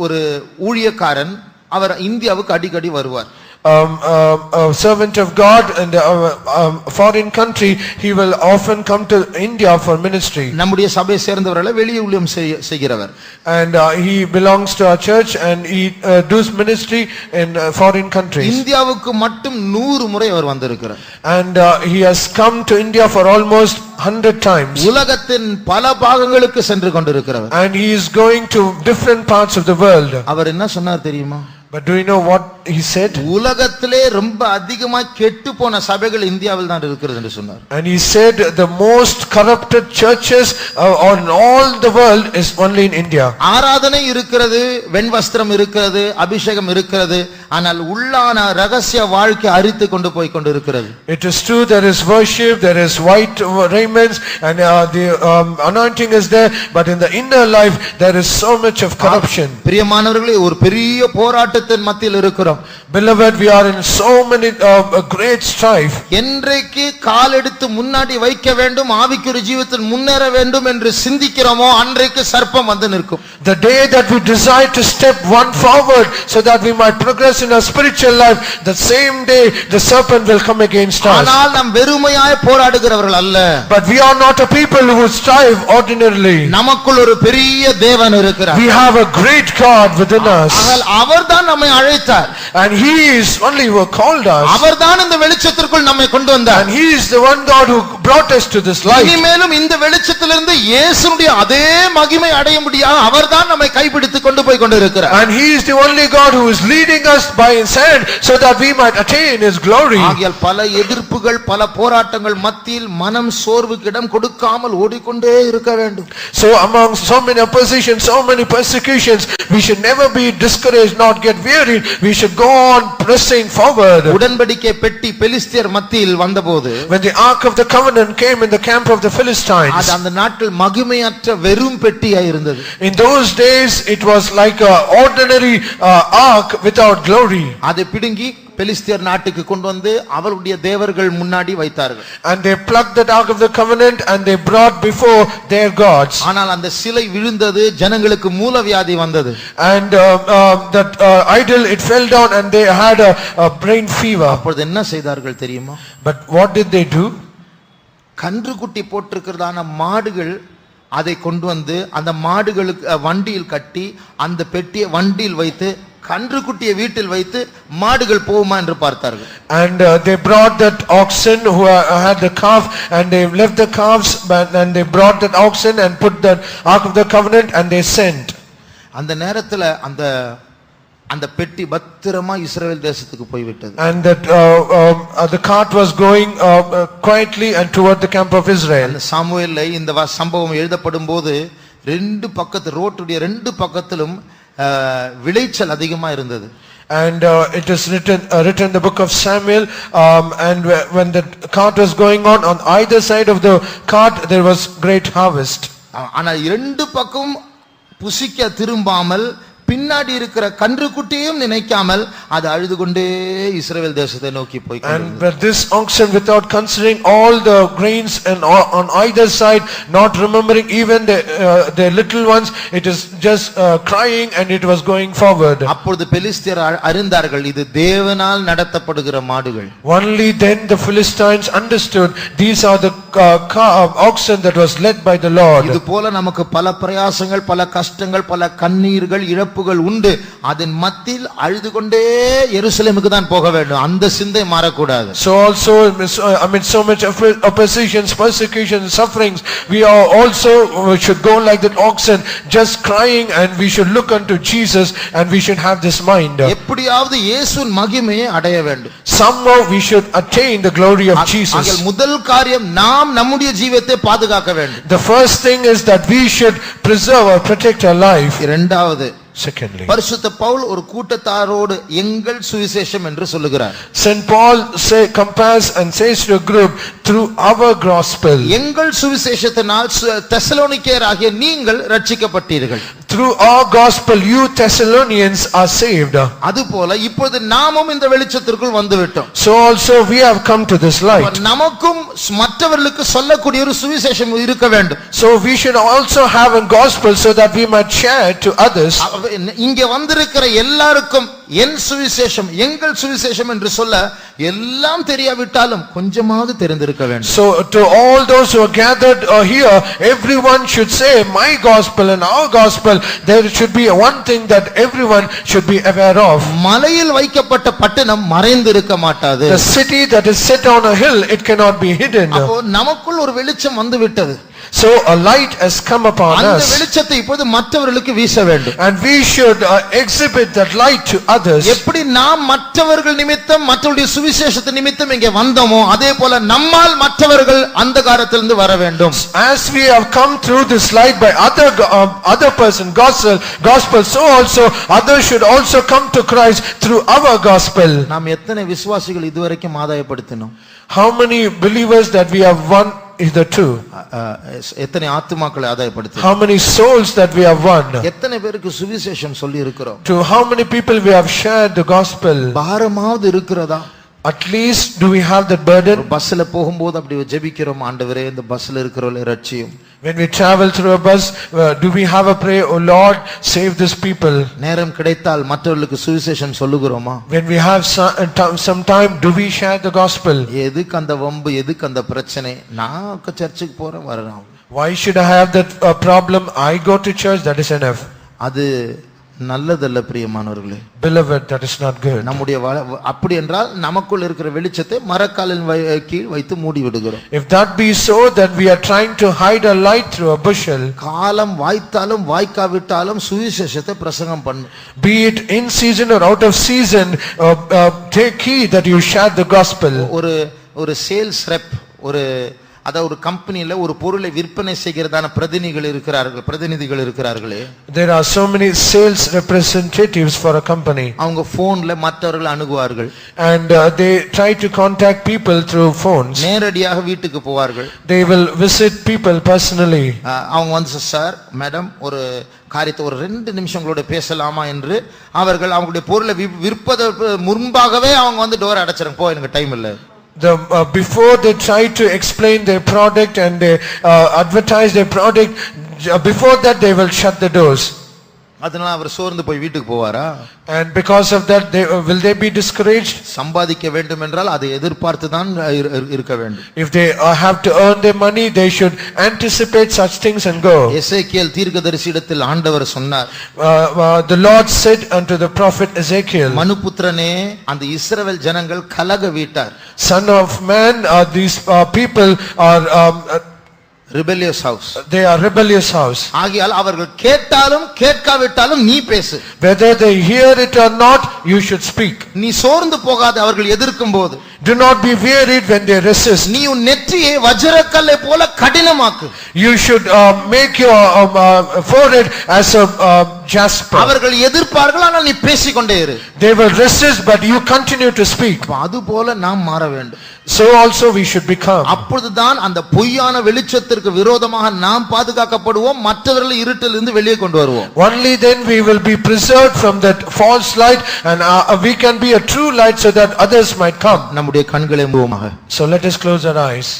ஒரு ஊழியக்காரன் அவர் இந்தியாவுக்கு அடிக்கடி வருவார். a servant of God in a foreign country, he will often come to India for ministry. நம்முடைய சபையை சேர்ந்தவர்களை வெளியே ஊழியம் செய்கிறவர். And he belongs to our church and he does ministry in foreign countries. இந்தியாவுக்கு மட்டும் 100 முறை அவர் வந்திருக்கிறார். And he has come to India for almost 100 times. உலகத்தின் பல பாகங்களுக்கு சென்று கொண்டிருக்கிறவர். And he is going to different parts of the world. அவர் என்ன சொன்னார் தெரியுமா? But do you know what he said? உலகத்திலே ரொம்ப அதிகமா கெட்டு போன சபைகள் இந்தியாவில் தான் இருக்கிறது என்று சொன்னார். And he said the most corrupted churches on all the world is only in India. ஆராதனை இருக்கிறது, வெண்வஸ்திரம் இருக்கிறது, அபிஷேகம் இருக்கிறது, ஆனால் உள்ளான ரகசிய வாழ்க்கை அரித்து கொண்டு போய் கொண்டிருக்கிறது. It is true, there is worship, there is white raiments and the anointing is there, but in the inner life there is so much of corruption. பிரியமானவர்களே, ஒரு பெரிய போராட்டத்தின் மத்தியில் இருக்கிறோம். Beloved, we are in so many great strife. என்றைக்கு கால் எடுத்து முன்னாடி வைக்க வேண்டும், ஆவிக்குரிய ஜீவிதத்தில் முன்னேற வேண்டும் என்று சிந்திக்கிறோமோ அன்றைக்கு சர்ப்பம் வந்து நிற்கும். The day that we decide to step one forward so that we might progress in our spiritual life, the same day the serpent will come against us. ஆனால் நாம் வெறுமையாய் போராடுகிறவர்கள் அல்ல. But we are not a people who strive ordinarily. நமக்குள் ஒரு பெரிய தேவன் இருக்கிறார். We have a great God within us. அவர்தான் நம்மை அழைத்தார். And he is only who called us. அவர்தான் இந்த வெளிச்சத்திற்குள் நம்மை கொண்டு வந்தார். And he is the one God who brought us to this light. இனிமேலும் இந்த வெளிச்சத்திலிருந்து இயேசுவுடைய அதே மகிமை அடைய முடியாது. அவர்தான் நம்மை கைப்பிடித்து கொண்டு போய் கொண்டிருக்கிறார். And he is the only God who is leading us by his hand so that we might attain his glory. ஆகையால் பல எதிர்ப்புகள், பல போராட்டங்கள் மத்தியில் மனம் சோர்வுக்கு இடம் கொடுக்காமல் ஓடிக்கொண்டே இருக்க வேண்டும். So among so many oppositions, so many persecutions, we should never be discouraged, not get weary. We should go on pressing forward. உடன்படிக்கை பெட்டி பெலிஸ்தியர் மத்தியில் வந்தபோது, when the ark of the covenant came in the camp of the Philistines, அது அந்த நாட்டில் மகிமையற்ற வெறும் பெட்டியாய் இருந்தது. in those days it was like a ordinary ark without glory. அதை பிடுங்கி பெலிஸ்தியர் நாட்டுக்கு கொண்டு வந்து அவருடைய தேவர்கள் முன்னாடி வைத்தார்கள். And they plucked that ark of the covenant and they brought before their gods. ஆனால் அந்த சிலை விழுந்தது, ஜனங்களுக்கு மூலவியாதி வந்தது. And that idol, it fell down and they had a brain fever. அப்பொழுது என்ன செய்தார்கள் தெரியுமா? But what did they do? கன்றுக்குட்டி போட்டிருக்கிறதான மாடுகள் அதை கொண்டு வந்து அந்த மாடுகளுக்கு வண்டியில் கட்டி அந்த பெட்டியை வண்டியில் வைத்து கன்றுக்குட்டியை வீட்டில் வைத்து மாடுகள் போகுமா என்று பார்த்தார்கள். And they brought that oxen who had the calf and they left the calves and they brought that oxen and put the ark of the covenant and they sent. அந்த நேரத்துல அந்த பெட்டி பத்திரமா இஸ்ரவேல் தேசத்துக்கு போய் விட்டது. And that the cart was going quietly and toward the camp of Israel. அந்த சாமுவேல்ல இந்த சம்பவம் எழுதப்படும்போது ரெண்டு பக்கத்து ரோட்டுடைய ரெண்டு பக்கத்திலும் விளைச்சல் அதிகமா இருந்தது. And it is written in the book of Samuel, and when the cart was going on either side of the cart there was great harvest. ஆனா இரண்டு பக்கம் புசிக்க திரும்பாமல் பின்னாடி இருக்கிற கன்றுக்குட்டியையும் நினைக்காமல் அது அழுது கொண்டே இஸ்ரவேல் தேசத்தை நோக்கி போய் And but this oxen, without considering all the grains and on either side, not remembering even the little ones, it is just crying and it was going forward. அப்பொழுது பெலிஸ்தியர் அறிந்தார்கள், இது தேவனால் நடத்தப்படுகிற மாடுகள். Only then the Philistines understood these are the oxen that was led by the Lord. இது போல நமக்கு பல பிரயாசங்கள், பல கஷ்டங்கள், பல கண்ணீர்கள், இழப்புகள் உண்டு. அதன் மத்தியில் அழுது கொண்டே எருசலேமுக்கு தான் போக வேண்டும். அந்த சிந்தை மாறக்கூடாது. So also amid so much oppositions, persecutions, sufferings, we are also should go like that oxen, just crying, and we should look unto Jesus and we should have this mind. எப்படியாவது இயேசுவின் மகிமையை அடைய வேண்டும். Somehow we should attain the glory of Jesus. ஆகையால் முதல் காரியம் நாம் நம்முடைய ஜீவியத்தை பாதுகாக்க வேண்டும். The first thing is that we should preserve or protect our life. இரண்டாவது, Secondly, பரிசுத்த பவுல் ஒரு கூட்டத்தாரோடு எங்கள் சுவிசேஷம் என்று சொல்லுகிறார். Saint Paul compares and says to a group, through our gospel. எங்கள் சுவிசேஷத்தினால் தெசலோனிக்கேயராகிய நீங்கள் ரட்சிக்கப்பட்டீர்கள். Through our gospel you Thessalonians are saved. அதுபோல இப்பொழுது நாமும் இந்த வெளிச்சத்திற்குள் வந்துவிட்டோம். So also we have come to this light. நமக்கும் மற்றவர்களுக்கு சொல்லக்கூடிய ஒரு சுவிசேஷம் இருக்க வேண்டும். So we should also have a gospel so that we might share to others. இங்கே வந்திருக்கிற எல்லாருக்கும் என் சுவிசேஷம் எங்கள் சுவிசேஷம் என்று சொல்ல எல்லாம் தெரியாவிட்டாலும் கொஞ்சமாவது தெரிந்திருக்க வேண்டும். So to all those who are gathered here, everyone should say my gospel and our gospel. There should be one thing that everyone should be aware of. மலையில் வைக்கப்பட்ட பட்டணம் மறைந்திருக்க மாட்டாது. The city that is set on a hill, it cannot be hidden. அப்போ நமக்குள் ஒரு வெளிச்சம் வந்து விட்டது. So a light has come upon அந்த us, வெளிச்சத்தை இப்போது மற்றவர்களுக்கு வீச வேண்டும். and we should exhibit that light to others. எப்படி நாம் மற்றவர்கள் நிமித்தம் மற்றவருடைய சுவிசேஷத்தை நிமித்தம் இங்கே வந்தோமோ அதே போல நம்மால் மற்றவர்கள் அந்தகாரத்திலிருந்து வர வேண்டும். As we have come through this light by other person gospel, so also others should also come to Christ through our gospel. நாம் எத்தனை விசுவாசிகள் இதுவரைக்கும் ஆதாயப்படுத்தினோம்? How many believers that we have won hitherto? எத்தனை ஆத்துமாக்களை ஆதாயப்படுத்தினோம்? How many souls that we have won? எத்தனை பேருக்கு சுவிசேஷம் சொல்லி இருக்கிறோம்? To how many people we have shared the gospel? பாரமாவது இருக்கிறதா? At least do we have that burden? பஸ்ல போகும்போது அப்படி ஜெபிக்கிறோம், ஆண்டவரே இந்த பஸ்ல இருக்கிறவங்களை ரட்சியும். When we travel through a bus, do we have a prayer, oh Lord, save these people? நேரம் கிடைத்தால் மற்றவர்களுக்கு சுவிசேஷம் சொல்லுகிறோமா? When we have some time, do we share the gospel? எதுக்கு அந்த வம்பு, எதுக்கு அந்த பிரச்சனை? நான் சர்ச்சுக்கு போறேன் வரேன். Why should I have that problem? I go to church, that is enough. அது நல்லதல்ல பிரியமானவர்களே. Beloved, that is not good. நம்முடைய அப்படி என்றால் நமக்குள் இருக்கிற வெளிச்சத்தை மரக்காலின் கீழ் வைத்து மூடி விடுகிறோம். If that be so, then we are trying to hide a light through a bushel. காலம் வாய்த்தாலும் வாய்க்காவிட்டாலும் சுவிசேஷத்தை பிரசங்கம் பண்ணு. Be it in season or out of season, take heed that you share the gospel. ஒரு சேல்ஸ் ரெப், ஒரு கம்பெனில ஒரு பொருளை விற்பனை செய்கிறதான பிரதிநிதிகள் இருக்கிறார்களே. There are so many sales representatives for a company. அவங்க போன்ல மற்றவர்கள் அணுகுவார்கள். And they try to contact people through phones. நேரடியாக வீட்டுக்கு போவார்கள். They will visit people personally. அவங்க வந்து சார் மேடம் ஒரு காரியத்தை ஒரு 2 நிமிஷங்களோட பேசலாமா என்று அவர்கள் அவங்களுடைய பொருளை விற்பதற்கு முன்பாகவே அவங்க வந்து டோர் அடைச்சிருங்க, போ எனக்கு டைம் இல்லை. Before they try to explain their product and they advertise their product, before that they will shut the doors. அதனால அவர் சோர்ந்து போய் வீட்டுக்கு போவாரா? And because of that, will they be discouraged? சம்பாதிக்க வேண்டும் என்றால் அதை எதிர்பார்த்து தான் இருக்க வேண்டும். If they have to earn their money, they should anticipate such things and go. எசேக்கியேல் தீர்க்கதரிசியிடத்தில் ஆண்டவர் சொன்னார், the Lord said unto the prophet Ezekiel, மனுபுத்திரனே அந்த இஸ்ரவேல் ஜனங்கள் கலக வீட்டார். Son of man, these people are rebellious house. They are rebellious house. ஆகையால் அவர்கள் கேட்டாலும் கேட்காவிட்டாலும் நீ பேசு. Whether they hear it or not, you should speak. நீ சோர்ந்து போகாதே அவர்கள் எதிர்க்கும்போது. Do not be wearied when they resist. நீ உன் நெற்றியை வஜ்ரக்கல்லை போல கடினமாக்கு. You should make your forehead as a jasper. அவர்கள் எதிர்ப்பார்கள், ஆனால் நீ பேசிக்கொண்டே இரு. They will resist, but you continue to speak. அது போல நாம் மாற வேண்டும். So also we should become. அப்பொழுதுதான் அந்த பொய்யான வெளிச்சத்திற்கு விரோதமாக நாம் பாதுகாக்கப்படுவோம், மற்றவர்களை இருட்டிலிருந்து வெளியே கொண்டு வருவோம். Only then we will be preserved from that false light, and we can be a true light so that others might come. நம்முடைய கண்களை மூடுவோமாக. So let us close our eyes.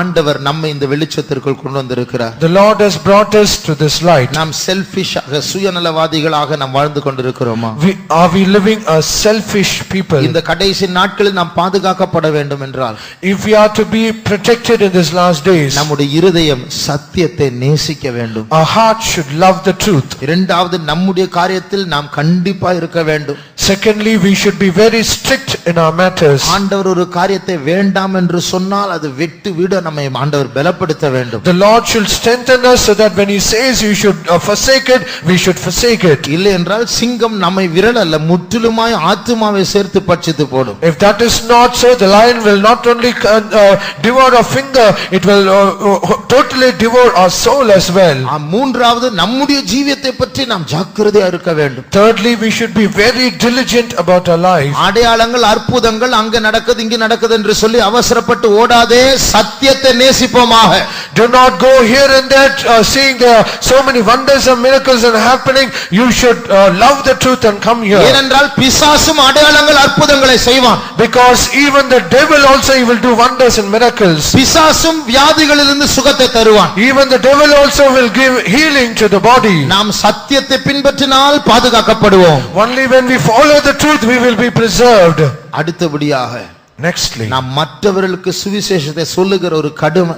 ஆண்டவர் நம்மை இந்த வெளிச்சத்திற்குள் கொண்டு வந்திருக்கிறார். The Lord has brought us to this light. நாம் செல்ஃபிஷாக சுயநலவாதிகளாக நாம் வாழ்ந்து கொண்டிருக்கிறோமா? Are we living a selfish people? இந்த கடைசி நாட்களில் நாம் பாதுகாக்கப்பட வேண்டும் என்றால், if we are to be protected in these last days, நம்முடைய இருதயம் சத்தியத்தை நேசிக்க வேண்டும். our heart should love the truth. இரண்டாவது, நம்முடைய காரியத்தில் நாம் கண்டிப்பா இருக்க வேண்டும். Secondly, we should be very strict in our matters. ஆண்டவர் ஒரு காரியத்தை வேண்டாம் என்று சொன்னால் அது விட்டு விட நம்மை ஆண்டவர் பலப்படுத்த வேண்டும். The Lord should strengthen us so that when he says you should forsake it, we should forsake it. இல்லை என்றால் சிங்கம் நம்மை விரல் அல்ல முற்றிலுமாய் ஆத்துமாவை சேர்த்து பட்சித்து போடும். If that is not so, the lion will not only devour our finger, it will totally devour our soul as well. மூன்றாவது, நம்முடைய ஜீவியத்தை பற்றி நாம் ஜாக்கிரதையா இருக்க வேண்டும். Thirdly, we should be very diligent about our life. அடையாளங்கள் அற்புதங்கள் அங்க நடக்குது இங்க நடக்குது என்று சொல்லி அவசரப்பட்டு ஓடாதே, சத்தியத்தை நேசிப்போமாக. Do not go here and there seeing there are so many wonders and miracles are happening. You should love the truth and come here. ஏனென்றால் பிசாசும் அடையாளங்கள் அற்புதங்களை செய்வான். Because even the devil also he will do wonders and miracles. பிசாசும் வியாதிகளிலிருந்து சுகத்தை தருவான். Even the devil also will give healing to the body. நாம் சத்தியத்தை பின்பற்றினால் பாதுகாக்கப்படுவோம். Only when we follow follow the truth, we will be preserved. அடுத்தபடியாக Nextly, நாம் மற்றவர்களுக்கு சுவிசேஷத்தை சொல்லுகிற ஒரு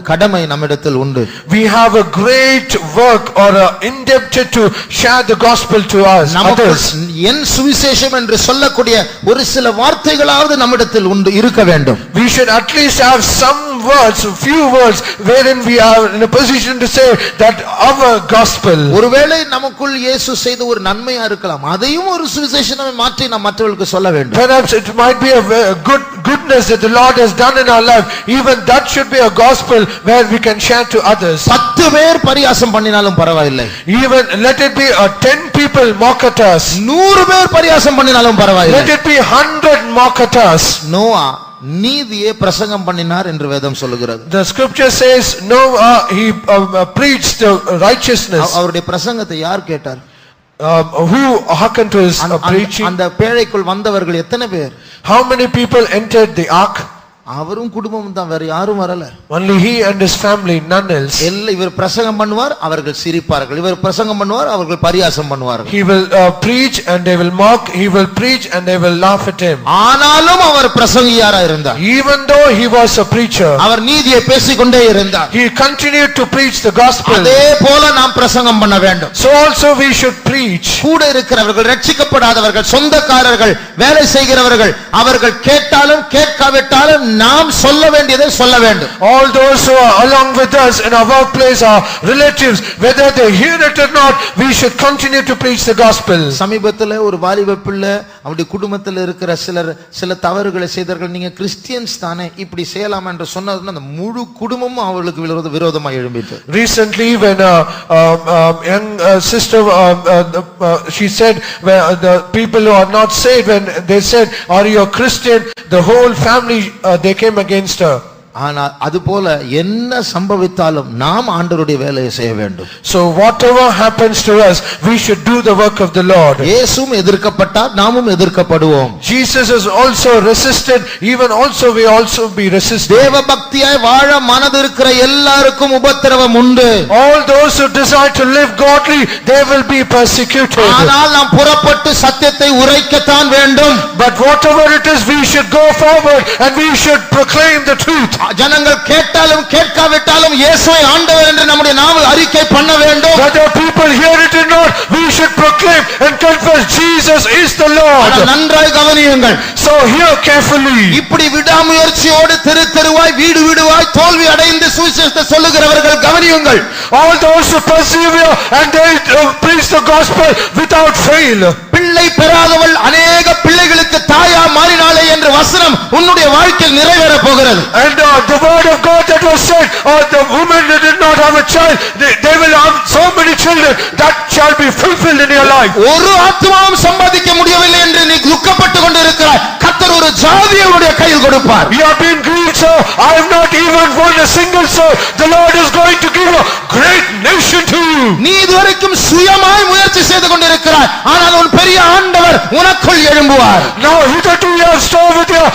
கடமை நம்மிடத்தில் உண்டு. we have a great work or indebted to share the gospel to us, others. என் சுவிசேஷம் என்று சொல்லக்கூடிய ஒரு சில வார்த்தைகளாவது நம்மிடத்தில் உண்டு இருக்க வேண்டும். We should at least have some words, few words, wherein we are in a position to say that our gospel. ஒருவேளை நமக்குள் இயேசு செய்த ஒரு நன்மையா இருக்கலாம், அதையும் ஒரு சுவிசேஷமே மாற்றி நாம் மற்றவர்களுக்கு சொல்ல வேண்டும். Perhaps it might be a goodness that the Lord has done in our life. Even that should be a gospel where we can share to others. 10 பேர் பரியாசம் பண்ணினாலும் பரவாயில்லை. Even let it be 10 people mock at us. 100 பேர் பரியாசம் பண்ணினாலும் பரவாயில்லை. Let it be 100 mock at us. Noah நீதியை பிரசங்கம் பண்ணினார் என்று வேதம் சொல்லுகிறது. The scripture says Noah he preached righteousness. அவருடைய பிரசங்கத்தை யார் கேட்டார்? Who hearkened to his preaching? அந்த பேழைக்குள் வந்தவர்கள் எத்தனை பேர்? How many people entered the ark? அவரும் குடும்பமும் தான், வேற யாரும் வரல. Only he and his family, none else. இவர் பிரசங்கம் பண்ணுவார், அவர்கள் சிரிப்பார்கள். இவர் பிரசங்கம் பண்ணுவார், அவர்கள் பரியாசம் பண்ணுவார்கள். He will preach and they will mock. He will preach and they will laugh at him. ஆனாலும் அவர் பிரசங்கியாரா இருந்தார். Even though he was a preacher, அவர் நீதியை பேசிக்கொண்டே இருந்தார். he continued to preach the gospel. அதே போல நாம் பிரசங்கம் பண்ண வேண்டும். So also we should preach. கூட இருக்கிறவர்கள், ரட்சிக்கப்படாதவர்கள், சொந்தக்காரர்கள், வேலை செய்கிறவர்கள், அவர்கள் கேட்டாலும் கேட்காவிட்டாலும் நாம் சொல்ல வேண்டியதை சொல்ல வேண்டும். All those who are along with us in our workplace, our relatives, whether they hear it or not, we should continue to preach the gospel. சமீபத்துல ஒரு வாலிப பிள்ளை அவருடைய குடும்பத்தில் இருக்கிற சில தவறுகளை செய்தார்கள். நீங்க கிறிஸ்டியன்ஸ் தானே, இப்படி செய்யலாம் என்று சொன்னதுன்னா அந்த முழு குடும்பமும் அவர்களுக்கு விரோதமாக எழும்பிட்டு. Recently when a young sister she said the people who are not saved, when they said are you a Christian, the whole family they came against her. ஆனால் அதுபோல என்ன சம்பவித்தாலும் நாம் ஆண்டவருடைய வேலையை செய்ய வேண்டும். So whatever happens to us, we should do the work of the Lord. இயேசுவும் எதிர்க்கப்பட்டார், நாமும் எதிர்க்கப்படுவோம். Jesus is also resisted, even also we also be resisted. தேவ பக்தியாய் வாழ மனது இருக்கிற எல்லாருக்கும் உபத்திரவம் உண்டு. All those who desire to live godly, they will be persecuted. ஆனால் நாம் புறப்பட்டு சத்தியத்தை உரைக்கத்தான் வேண்டும். But whatever it is, we should go forward and we should proclaim the truth. ஜனங்கள் கேட்டாலும் கேட்காவிட்டாலும் இயேசுவை ஆண்டவர் என்று நம்முடைய நாவில் அறிக்கை பண்ண வேண்டும். Whether people hear it or not, we should proclaim and confess Jesus is the Lord. நன்றாய் கவனியுங்கள். So hear carefully. இப்படி விடாமுயற்சியோடு தெருவாய் வீடு வீடுவாய் தோல்வி அடைந்து சுவிசேஷத்தை சொல்லுகிறவர்கள் கவனியுங்கள். All those who persevere and they preach the gospel without fail. பிள்ளை பெறாதவள் அநேக பிள்ளைகளுக்கு தாயா மாறினாளே என்ற வசனம் உன்னுடைய வாழ்க்கையில் நிறைவேற போகிறது. And the word of God that was said, the woman that did not have a child, they will have so many children, that shall be fulfilled in your life. ஒரு ஆத்துமாவும் சம்பாதிக்க முடியவில்லை என்று நீ துக்கப்பட்டு கொண்டிருக்கிறாய். கர்த்தர் ஒரு ஜாதியை உன்னுடைய கையில் கொடுப்பார். You have been grieved, sir. I have not even won a single soul. The Lord is going to give a great nation to you. நீ இதுவரைக்கும் சுயமாய் முயற்சி செய்து கொண்டிருக்கிறாய். ஆனால் உன் பெரிய ஆண்டவர் உனக்குள் எழும்புவார். Now hitherto you have strove with your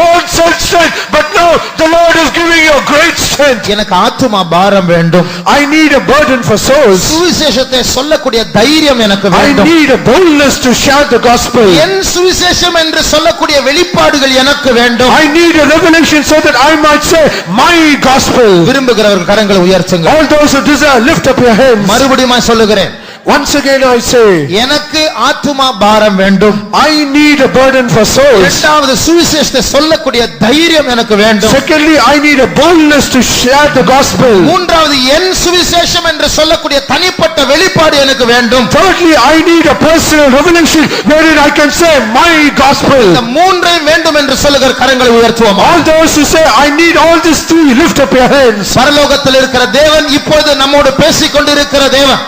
own self-strength, but now the Lord is giving you great strength. எனக்கு ஆத்துமா பாரம் வேண்டும். I need a burden for souls. சுவிசேஷத்தை சொல்லக்கூடிய தைரியம் எனக்கு I வேண்டும். need a boldness to share the gospel. என் சுவிசேஷம் என்று சொல்லக்கூடிய வெளிப்பாடுகள் எனக்கு வேண்டும். I need a revelation so that I might say my gospel. விரும்புகிறவர்கள் கரங்களை உயர்த்துங்கள். All those who desire, lift up your hands. மறுபடியும் சொல்லுகிறேன், Once again I say, எனக்கு ஆத்துமா பாரம் வேண்டும். I need a burden for souls. இரண்டாவது சுவிசேஷத்தை சொல்லக்கூடிய தைரியம் எனக்கு வேண்டும். Secondly, I need a boldness to share the gospel. மூன்றாவது என் சுவிசேஷம் என்று சொல்லக்கூடிய தனிப்பட்ட வெளிப்பாடு எனக்கு வேண்டும். Thirdly, I need a personal revelation wherein I can say my gospel. இந்த மூன்றையும் வேண்டும் என்று சொல்லுகிற கரங்களை உயர்த்துவோம். All those who say I need all these three, lift up your hands. பரலோகத்தில் இருக்கிற தேவன் இப்பொழுது நம்மோடு பேசிக் கொண்டிருக்கிற தேவன்.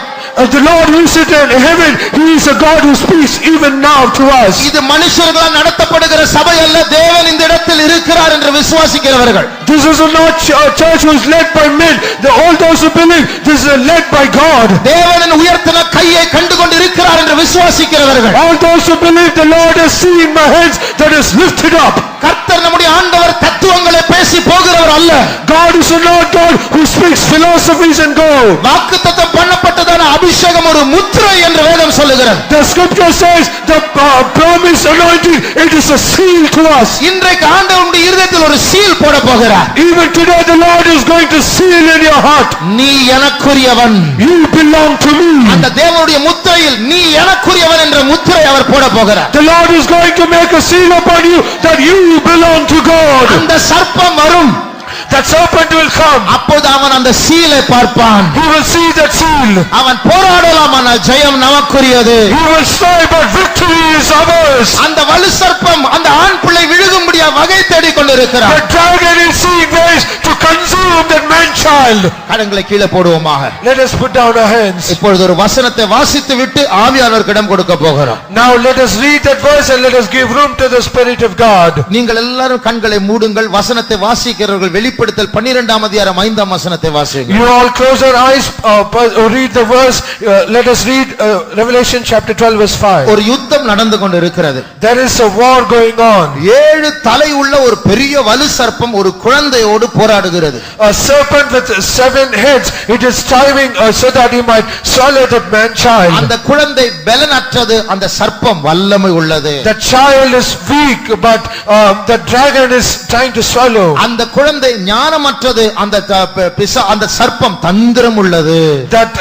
The Lord who is in heaven, He is a God who speaks even now to us. இது மனுஷர்களால் நடத்தப்படுகிற சபை அல்ல, தேவன் இந்த இடத்தில் இருக்கிறார் என்று விசுவாசிக்கிறவர்கள். This is not a church who is led by men. All those who believe this is led by God. தேவனின் உயர்த்தின கையை கண்டு கொண்டு இருக்கிறார் என்று விசுவாசிக்கிறவர்கள். All those who believe the Lord has seen my hands that is lifted up. கர்த்தர் நம்முடைய ஆண்டவர் தத்துவங்களை பேசி போகிறவர் அல்ல. God is not God who speaks philosophies and go. வாக்குத்தத்தம் பண்ணப்பட்டதான அபிஷேகம் ஒரு முத்திரை என்று வேதம் சொல்லுகிறது. முத்திரைகள். The scripture says the promise anointing, it is a seal to us. இன்றைக்கு ஆண்டவருடைய இருதயத்தில் ஒரு சீல் போட போகிறார். Even today the Lord is going to seal in your heart. நீ எனக்குரியவன். You belong to me. அந்த தேவனுடைய முத்திரையில் நீ எனக்குரியவன் என்ற முத்திரை அவர் போட போகிறார். The Lord is going to make a seal upon you that you belong to God. அந்த சர்ப்பம் வரும். That serpent will come. அப்போது அவன் அந்த சீலை பார்ப்பான். He will see that seal. அவன் போராடலாம், ஆனால் ஜெயம் நமக்குரியது. He will strive, but victory is ours. அந்த வலு சர்ப்பம் அந்த ஆண் பிள்ளை விழுகும்படியா வகை தேடிக் கொண்டிருக்கிறார். The dragon is seeking ways to consume that man child. கரங்களை கீழே போடுவோமாக. Let us put down our hands. இப்பொழுது ஒரு வசனத்தை வாசித்து விட்டு ஆவியானவருக்கு இடம் கொடுக்க போகிறோம். Now let us read that verse and let us give room to the Spirit of God. நீங்கள் எல்லாரும் கண்களை மூடுங்கள். வசனத்தை வாசிக்கிறவர்கள் வெளிப்படுத்தல் 12ஆம் அதிகாரம் 5ஆம் வசனத்தை வாசியுங்கள். You all close your eyes, read the verse. Let us read Revelation chapter 12 verse 5. ஒரு யுத்தம் நடந்து கொண்டு இருக்கிறது. There is a war going on. 7 தலை உள்ள ஒரு பெரிய வலு சர்ப்பம் ஒரு குழந்தையோடு போராடுகிறது. A serpent with 7 heads, it is striving so that he might swallow that man child. அந்த குழந்தை பலனற்றது, அந்த சர்ப்பம் வல்லமை உள்ளது. The child is weak, but the dragon is trying to swallow. அந்த குழந்தை ஞானமற்றது, அந்த சர்ப்பம் தந்திரம் உள்ளது. That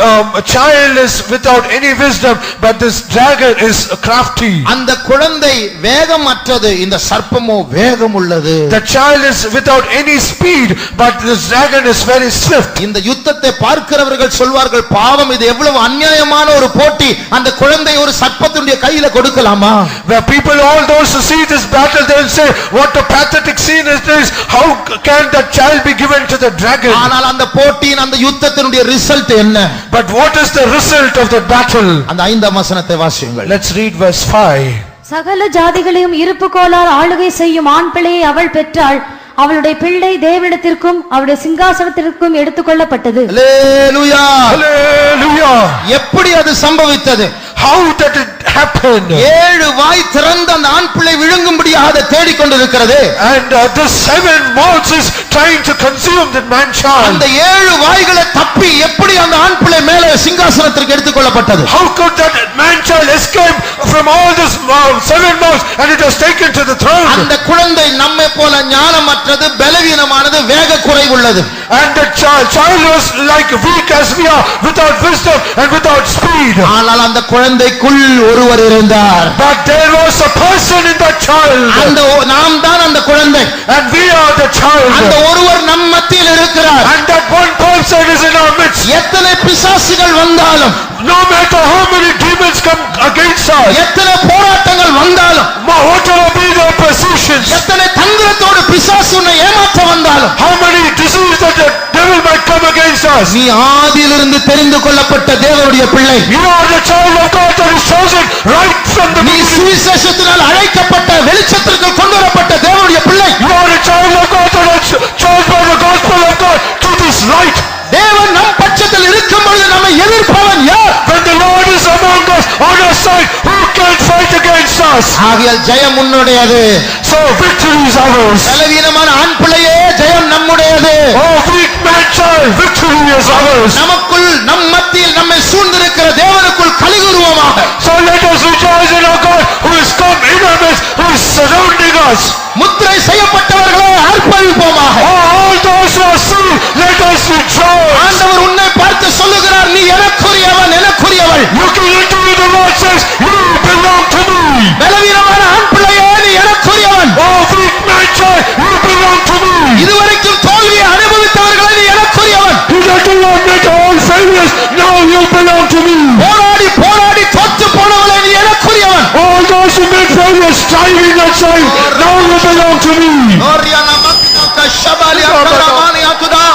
child is without any wisdom, but this dragon is crafty. அந்த குழந்தை வேகமற்றது, இந்த சர்ப்பமோ வேகம் உள்ளது. The child is without any speed, but this dragon is very swift. இந்த யுத்தத்தை பார்க்கிறவர்கள் சொல்வார்கள், பாவம், இது எவ்வளவு அநியாயமான ஒரு போட்டி. அந்த குழந்தை ஒரு சர்ப்பத்துடைய கையில கொடுக்கலாமா? Where people, all those who see this battle, they will say, what a pathetic scene is this. How can that child be given to the dragon? ஆனால் அந்த போட்டியின் அந்த யுத்தத்தினுடைய ரிசல்ட் என்ன? But what is the result of the battle? அந்த 5ஆம் வசனத்தை வாசியுங்கள். Let's read verse 5. சகல ஜாதிகளையும் இருப்புக்கோலால் ஆளுகை செய்யும் ஆண் பிள்ளையை அவள் பெற்றாள். அவளுடைய பிள்ளை தேவனிடத்திற்கும் அவருடைய சிங்காசனத்திற்கும் எடுத்துக்கொள்ளப்பட்டது. அல்லேலூயா, Hallelujah. எப்படி அது சம்பவித்தது? How did it happen? 7 வாய் திறந்த அந்த ஆண் பிள்ளை விழுங்கும்படியாக அதை தேடிக்கொண்டிருக்கிறது. And the 7 mouths is trying to consume that man child. அந்த 7 வாய்களை தப்பி எப்படி அந்த ஆண் பிள்ளை மேலே சிங்காசனத்திற்கு எடுத்துக்கொள்ளப்பட்டது? How could that man child escape from all this 7 mouths and it was taken to the throne? அந்த குழந்தை நம்மை போல ஞானமற்றது, பலவீனமானது, வேக குறைவுள்ளது. And the child was like weak as we are, without wisdom and without speed. ஆனால் அந்த குழந்தைக்குள் ஒருவர் இருந்தார். But there was a person in that child. அந்த நாம் தான் அந்த குழந்தை. And we are the child. அந்த ஒருவர் நம் மத்தியில் இருக்கிறார். And that one person is in our midst. எத்தனை பிசாசுகள் வந்தாலும், No matter how many demons come against us, எத்தனை போராட்டங்கள் வந்தாலும், whatever be the oppositions, எத்தனை தந்திரத்தோடு பிசாசு உன்னை ஏமாற்ற வந்தாலும், how many diseases that the devil might come against us, நீ ஆதியிலிருந்து தெரிந்து கொள்ளப்பட்ட தேவனுடைய பிள்ளை. you are the child of God that is chosen right from the நீ beginning. சுவிசேஷத்தினால் அழைக்கப்பட்ட, வெளிச்சத்திற்கு கொண்டு வரப்பட்ட தேவனுடைய பிள்ளை. You are a child of God that is chosen by the gospel of God to this light. தேவன் நம் பட்சத்தில் இருக்கும் பொழுது நம்மை எதிர்ப்பவன் யார்? When the Lord is among us, on our side, who can fight against us? ஆகையால் ஜெயம் உன்னுடையது. So victory is ours. பலவீனமான ஆண் பிள்ளையே, ஜெயம் நம்முடையது. Oh weak man child, victory is ours. நமக்குள், நம் மத்தியில், நம்மை சூழ்ந்திருக்கிற தேவனுக்குள் கலிகூறுவோமாக. So let us rejoice in our God who is come in our midst, who is surrounding us. முத்திரை செய்யப்பட்டவர்களே ஆர்ப்பரிப்போமாக. All those who are sealed, let us rejoice. ஆண்டவர் உன்னை பார்த்து சொல்லுகிறார், நீ எனக்குரியவன், எனக்குரியவள். Looking into you, the Lord says, you belong to me. பலவீனமான ஆண் பிள்ளையே, நீ எனக்குரியவன். Oh weak man child, you belong to me. இதுவரைக்கும் தோல்வியை அனுபவித்தவர்களே, நீ எனக்குரியவன். Hitherto you have met all failures, now you belong to me. போராடி போராடி தோற்று போனவளே, நீ எனக்குரியவன். All those who made failures, striving and striving, now you belong to me. ஓரியானா Mecca ஷபாலியா கரமானியா துதா.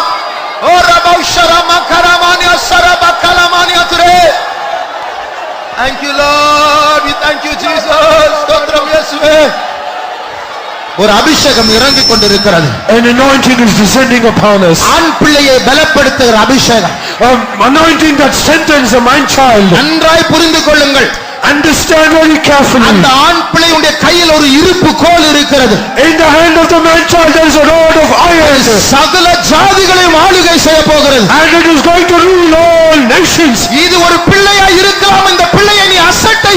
ஓரபௌஷரா மக்கரமானியா சரபா கலமானியா துரே. Thank you Lord, we thank you Jesus. ஸ்தோத்திரம் இயேசுவே. ஒரு அபிஷேகம் இறங்கிக் கொண்டிருக்கிறது. An anointing is descending upon us. ஆண் பிள்ளையை பலப்படுத்துகிற அபிஷேகம். Anointing that strengthens the man child. நன்றாய் புரிந்து கொள்ளுங்கள். Understand very carefully. அந்த ஆண் பிள்ளையுடைய கையில் ஒரு இருப்பு கோல் இருக்கிறது. In the hand of the man child there is a rod of iron. சகல ஜாதிகளையும் ஆளுகை செய்ய போகிறது. And it is going to rule all nations. இது ஒரு பிள்ளையா இருக்கலாம். இந்த பிள்ளையை நீ அசட்டை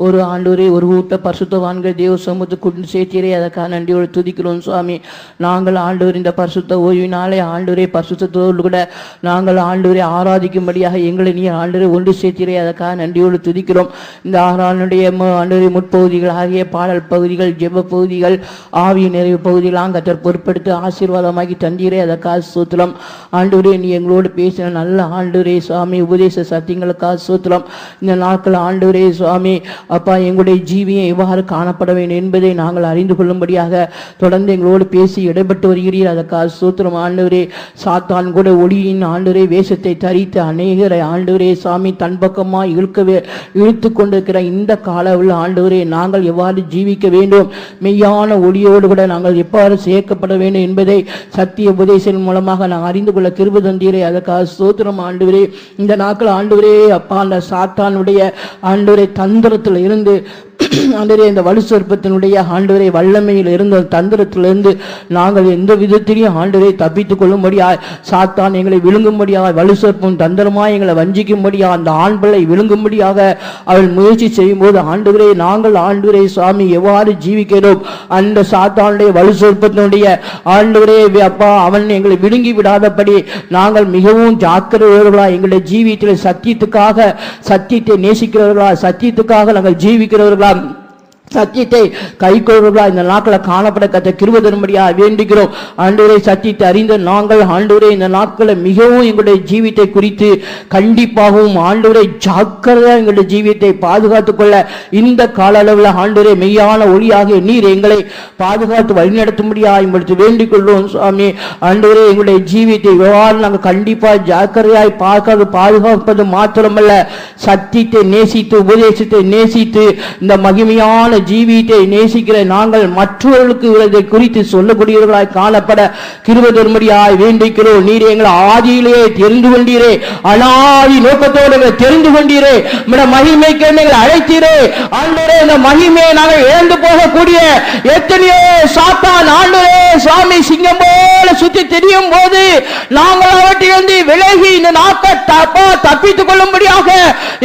ஒரு ஆண்டவரே ஒரு ஊட்ட பரிசுத்தவான்கள் தேவ சமூகத்துக்கு கொண்டு சேர்த்தீரே, அதற்காக நன்றியோடு துதிக்கிறோம் சுவாமி. நாங்கள் ஆண்டவர் இந்த பரிசுத்த ஓய்வினாலே ஆண்டவரே பரிசுத்தத்தோடு கூட நாங்கள் ஆண்டவரை ஆராதிக்கும்படியாக எங்களை நீ ஆண்டவரை ஒன்று சேர்த்தீரே, அதற்காக நன்றியோடு துதிக்கிறோம். இந்த ஆறாளுடைய ஆண்டவரை முற்பகுதிகள் ஆகிய பாடல் பகுதிகள், ஜெப பகுதிகள், ஆவிய நிறைவு பகுதிகளாம் கர்த்தர் பொறுப்படுத்தி ஆசீர்வாதமாக்கி தந்தீரே, அதற்காக ஸ்தோத்திரம். ஆண்டவரே நீ எங்களோடு பேசின நல்ல ஆண்டவரே சுவாமி உபதேச சத்தியங்களுக்காக ஸ்தோத்திரம். இந்த நாட்கள் ஆண்டவரே சுவாமி அப்பா எங்களுடைய ஜீவியம் எவ்வாறு காணப்பட வேண்டும் என்பதை நாங்கள் அறிந்து கொள்ளும்படியாக தொடர்ந்து எங்களோடு பேசி இடைப்பட்டு வருகிறீர், அதற்காக ஸ்தோத்திரம். ஆண்டவரே சாத்தான் கூட ஒளியின் ஆண்டவரே வேஷத்தை தரித்து அநேகரை ஆண்டவரே சாமி தன் பக்கமாக இழுத்து கொண்டிருக்கிற இந்த காலவில் ஆண்டவரே நாங்கள் எவ்வாறு ஜீவிக்க வேண்டும், மெய்யான ஒளியோடு கூட நாங்கள் எவ்வாறு சேர்க்கப்பட வேண்டும் என்பதை சத்திய உபதேசத்தின் மூலமாக நாங்கள் அறிந்து கொள்ள கிருபை தந்தீரே, அதற்காக ஸ்தோத்திரம். ஆண்டவரே இந்த நாட்கள் ஆண்டவரே அப்பா அந்த சாத்தானுடைய ஆண்டவரே தந்திரத்தில் இருந்து ஆண்டவரே இந்த வலு சொற்பத்தினுடைய ஆண்டவரை வல்லமையில் இருந்த தந்திரத்திலிருந்து நாங்கள் எந்த விதத்திலையும் ஆண்டவரை தப்பித்துக் கொள்ளும்படியாய் சாத்தான் எங்களை விழுங்கும்படியாக வலு சொற்பம் தந்திரமாய் எங்களை வஞ்சிக்கும்படியாக அந்த ஆண் பிள்ளை விழுங்கும்படியாக அவள் முயற்சி செய்யும் போது ஆண்டவரே நாங்கள் ஆண்டவரை சுவாமி எவ்வாறு ஜீவிக்கிறோம், அந்த சாத்தானுடைய வலு சொற்பத்தினுடைய ஆண்டவரே அப்பா அவன் எங்களை விழுங்கி விடாதபடி நாங்கள் மிகவும் ஜாக்கிரதையோர்களா எங்களுடைய ஜீவியத்தில் சத்தியத்தை நேசிக்கிறவர்களா, சத்தியத்துக்காக நாங்கள் ஜீவிக்கிறவர்களா, சத்தியத்தை கைக்கொள்வர்களா இந்த நாட்களை காணப்பட கத்த கிருபை தரும்படியா வேண்டுகிறோம். ஆண்டவரே சத்தியத்தை அறிந்த நாங்கள் ஆண்டவரே இந்த நாட்களை மிகவும் எங்களுடைய ஜீவித்தை குறித்து கண்டிப்பாகவும் ஆண்டவரை ஜாக்கிரதையா எங்களுடைய ஜீவியத்தை பாதுகாத்துக் கொள்ள இந்த கால அளவில் ஆண்டவரே மெய்யான ஒளியாக நீர் எங்களை பாதுகாத்து வழிநடத்தும்படியா எங்களுக்கு வேண்டிக் கொள்வோம் சுவாமி. ஆண்டவரே எங்களுடைய ஜீவியத்தை எவ்வாறு நாங்கள் கண்டிப்பாக ஜாக்கிரதையாய் பாதுகாப்பது மாத்திரமல்ல, சத்தியத்தை நேசித்து உபதேசத்தை நேசித்து இந்த மகிமையான ஜீவியத்தை நேசிக்கிற நாங்கள் மற்றவர்களுக்கு இதை குறித்து சொல்லக்கூடியவர்களாய் காணப்பட கிருபை தரும்படியாய் வேண்டிக்கிறோம். நீர் எங்களை ஆதியிலேயே தெரிந்து கொண்டீரே, அனாதி நோக்கத்தோடு தெரிந்து கொண்டீரே, மகிமைக்கு எங்களை அழைத்தீரே. ஆண்டவரே இந்த மகிமையை நாங்கள் இழந்து போகக்கூடிய எத்தனையோ சாத்தான் ஆண்டவரே சுவாமி சிங்கம் போல சுத்தி தெரியும் போது நாங்கள் அவற்றிலிருந்து விலகி இந்த நாட்டை தப்பித்துக் கொள்ளும்படியாக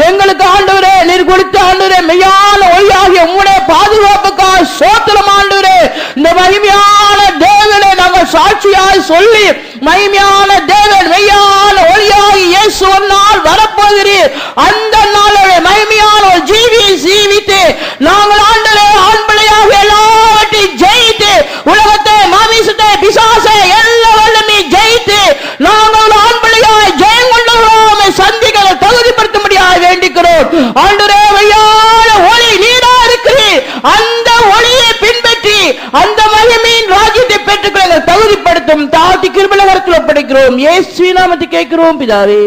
எங்களுக்கு ஆண்டவரே நீர் கொடுத்த ஆண்டவரே மெய்யான ஒளியாகிய உம்முடைய பாதுகாப்புக்காக ஸ்தோத்திரம் ஆண்டவரே. இந்த மகிமையான தேவனை நாங்கள் சாட்சியாய் சொல்லி மகிமையான தேவன் மெய்யான ஒளியாகி இயேசு ஒரு நாள் வரப்போகிறீர், அந்த நாளிலே மகிமையான ஒரு ஜீவியை ஜீவித்து நாங்கள் ஆண்டவரே ஆண் பிள்ளையாக எல்லாவற்றையும் ஜெயித்து உலகத்தை மாமிசத்தை பிசாசை எல்லா வல்லமை ஜெயித்து நாங்கள் ஆண் பிள்ளையாய் ஜெயம் கொண்டவர்களாக சந்திக்க தகுதிப்படுத்தும்படியாக வேண்டிக்கிறோம். ஆண்டவரே மெய்யான ஒளி நீரா இருக்கிறீர், அந்த ஒளியை பின்பற்றி அந்த மகிமையின் ராஜ்யத்தை பெற்றுக்கொள்ள தகுதிப்படுத்தும் தாழ்த்தி கிருபையில் ஒப்படைக்கிறோம். இயேசுவின் நாமத்தில் கேட்கிறோம் பிதாவே.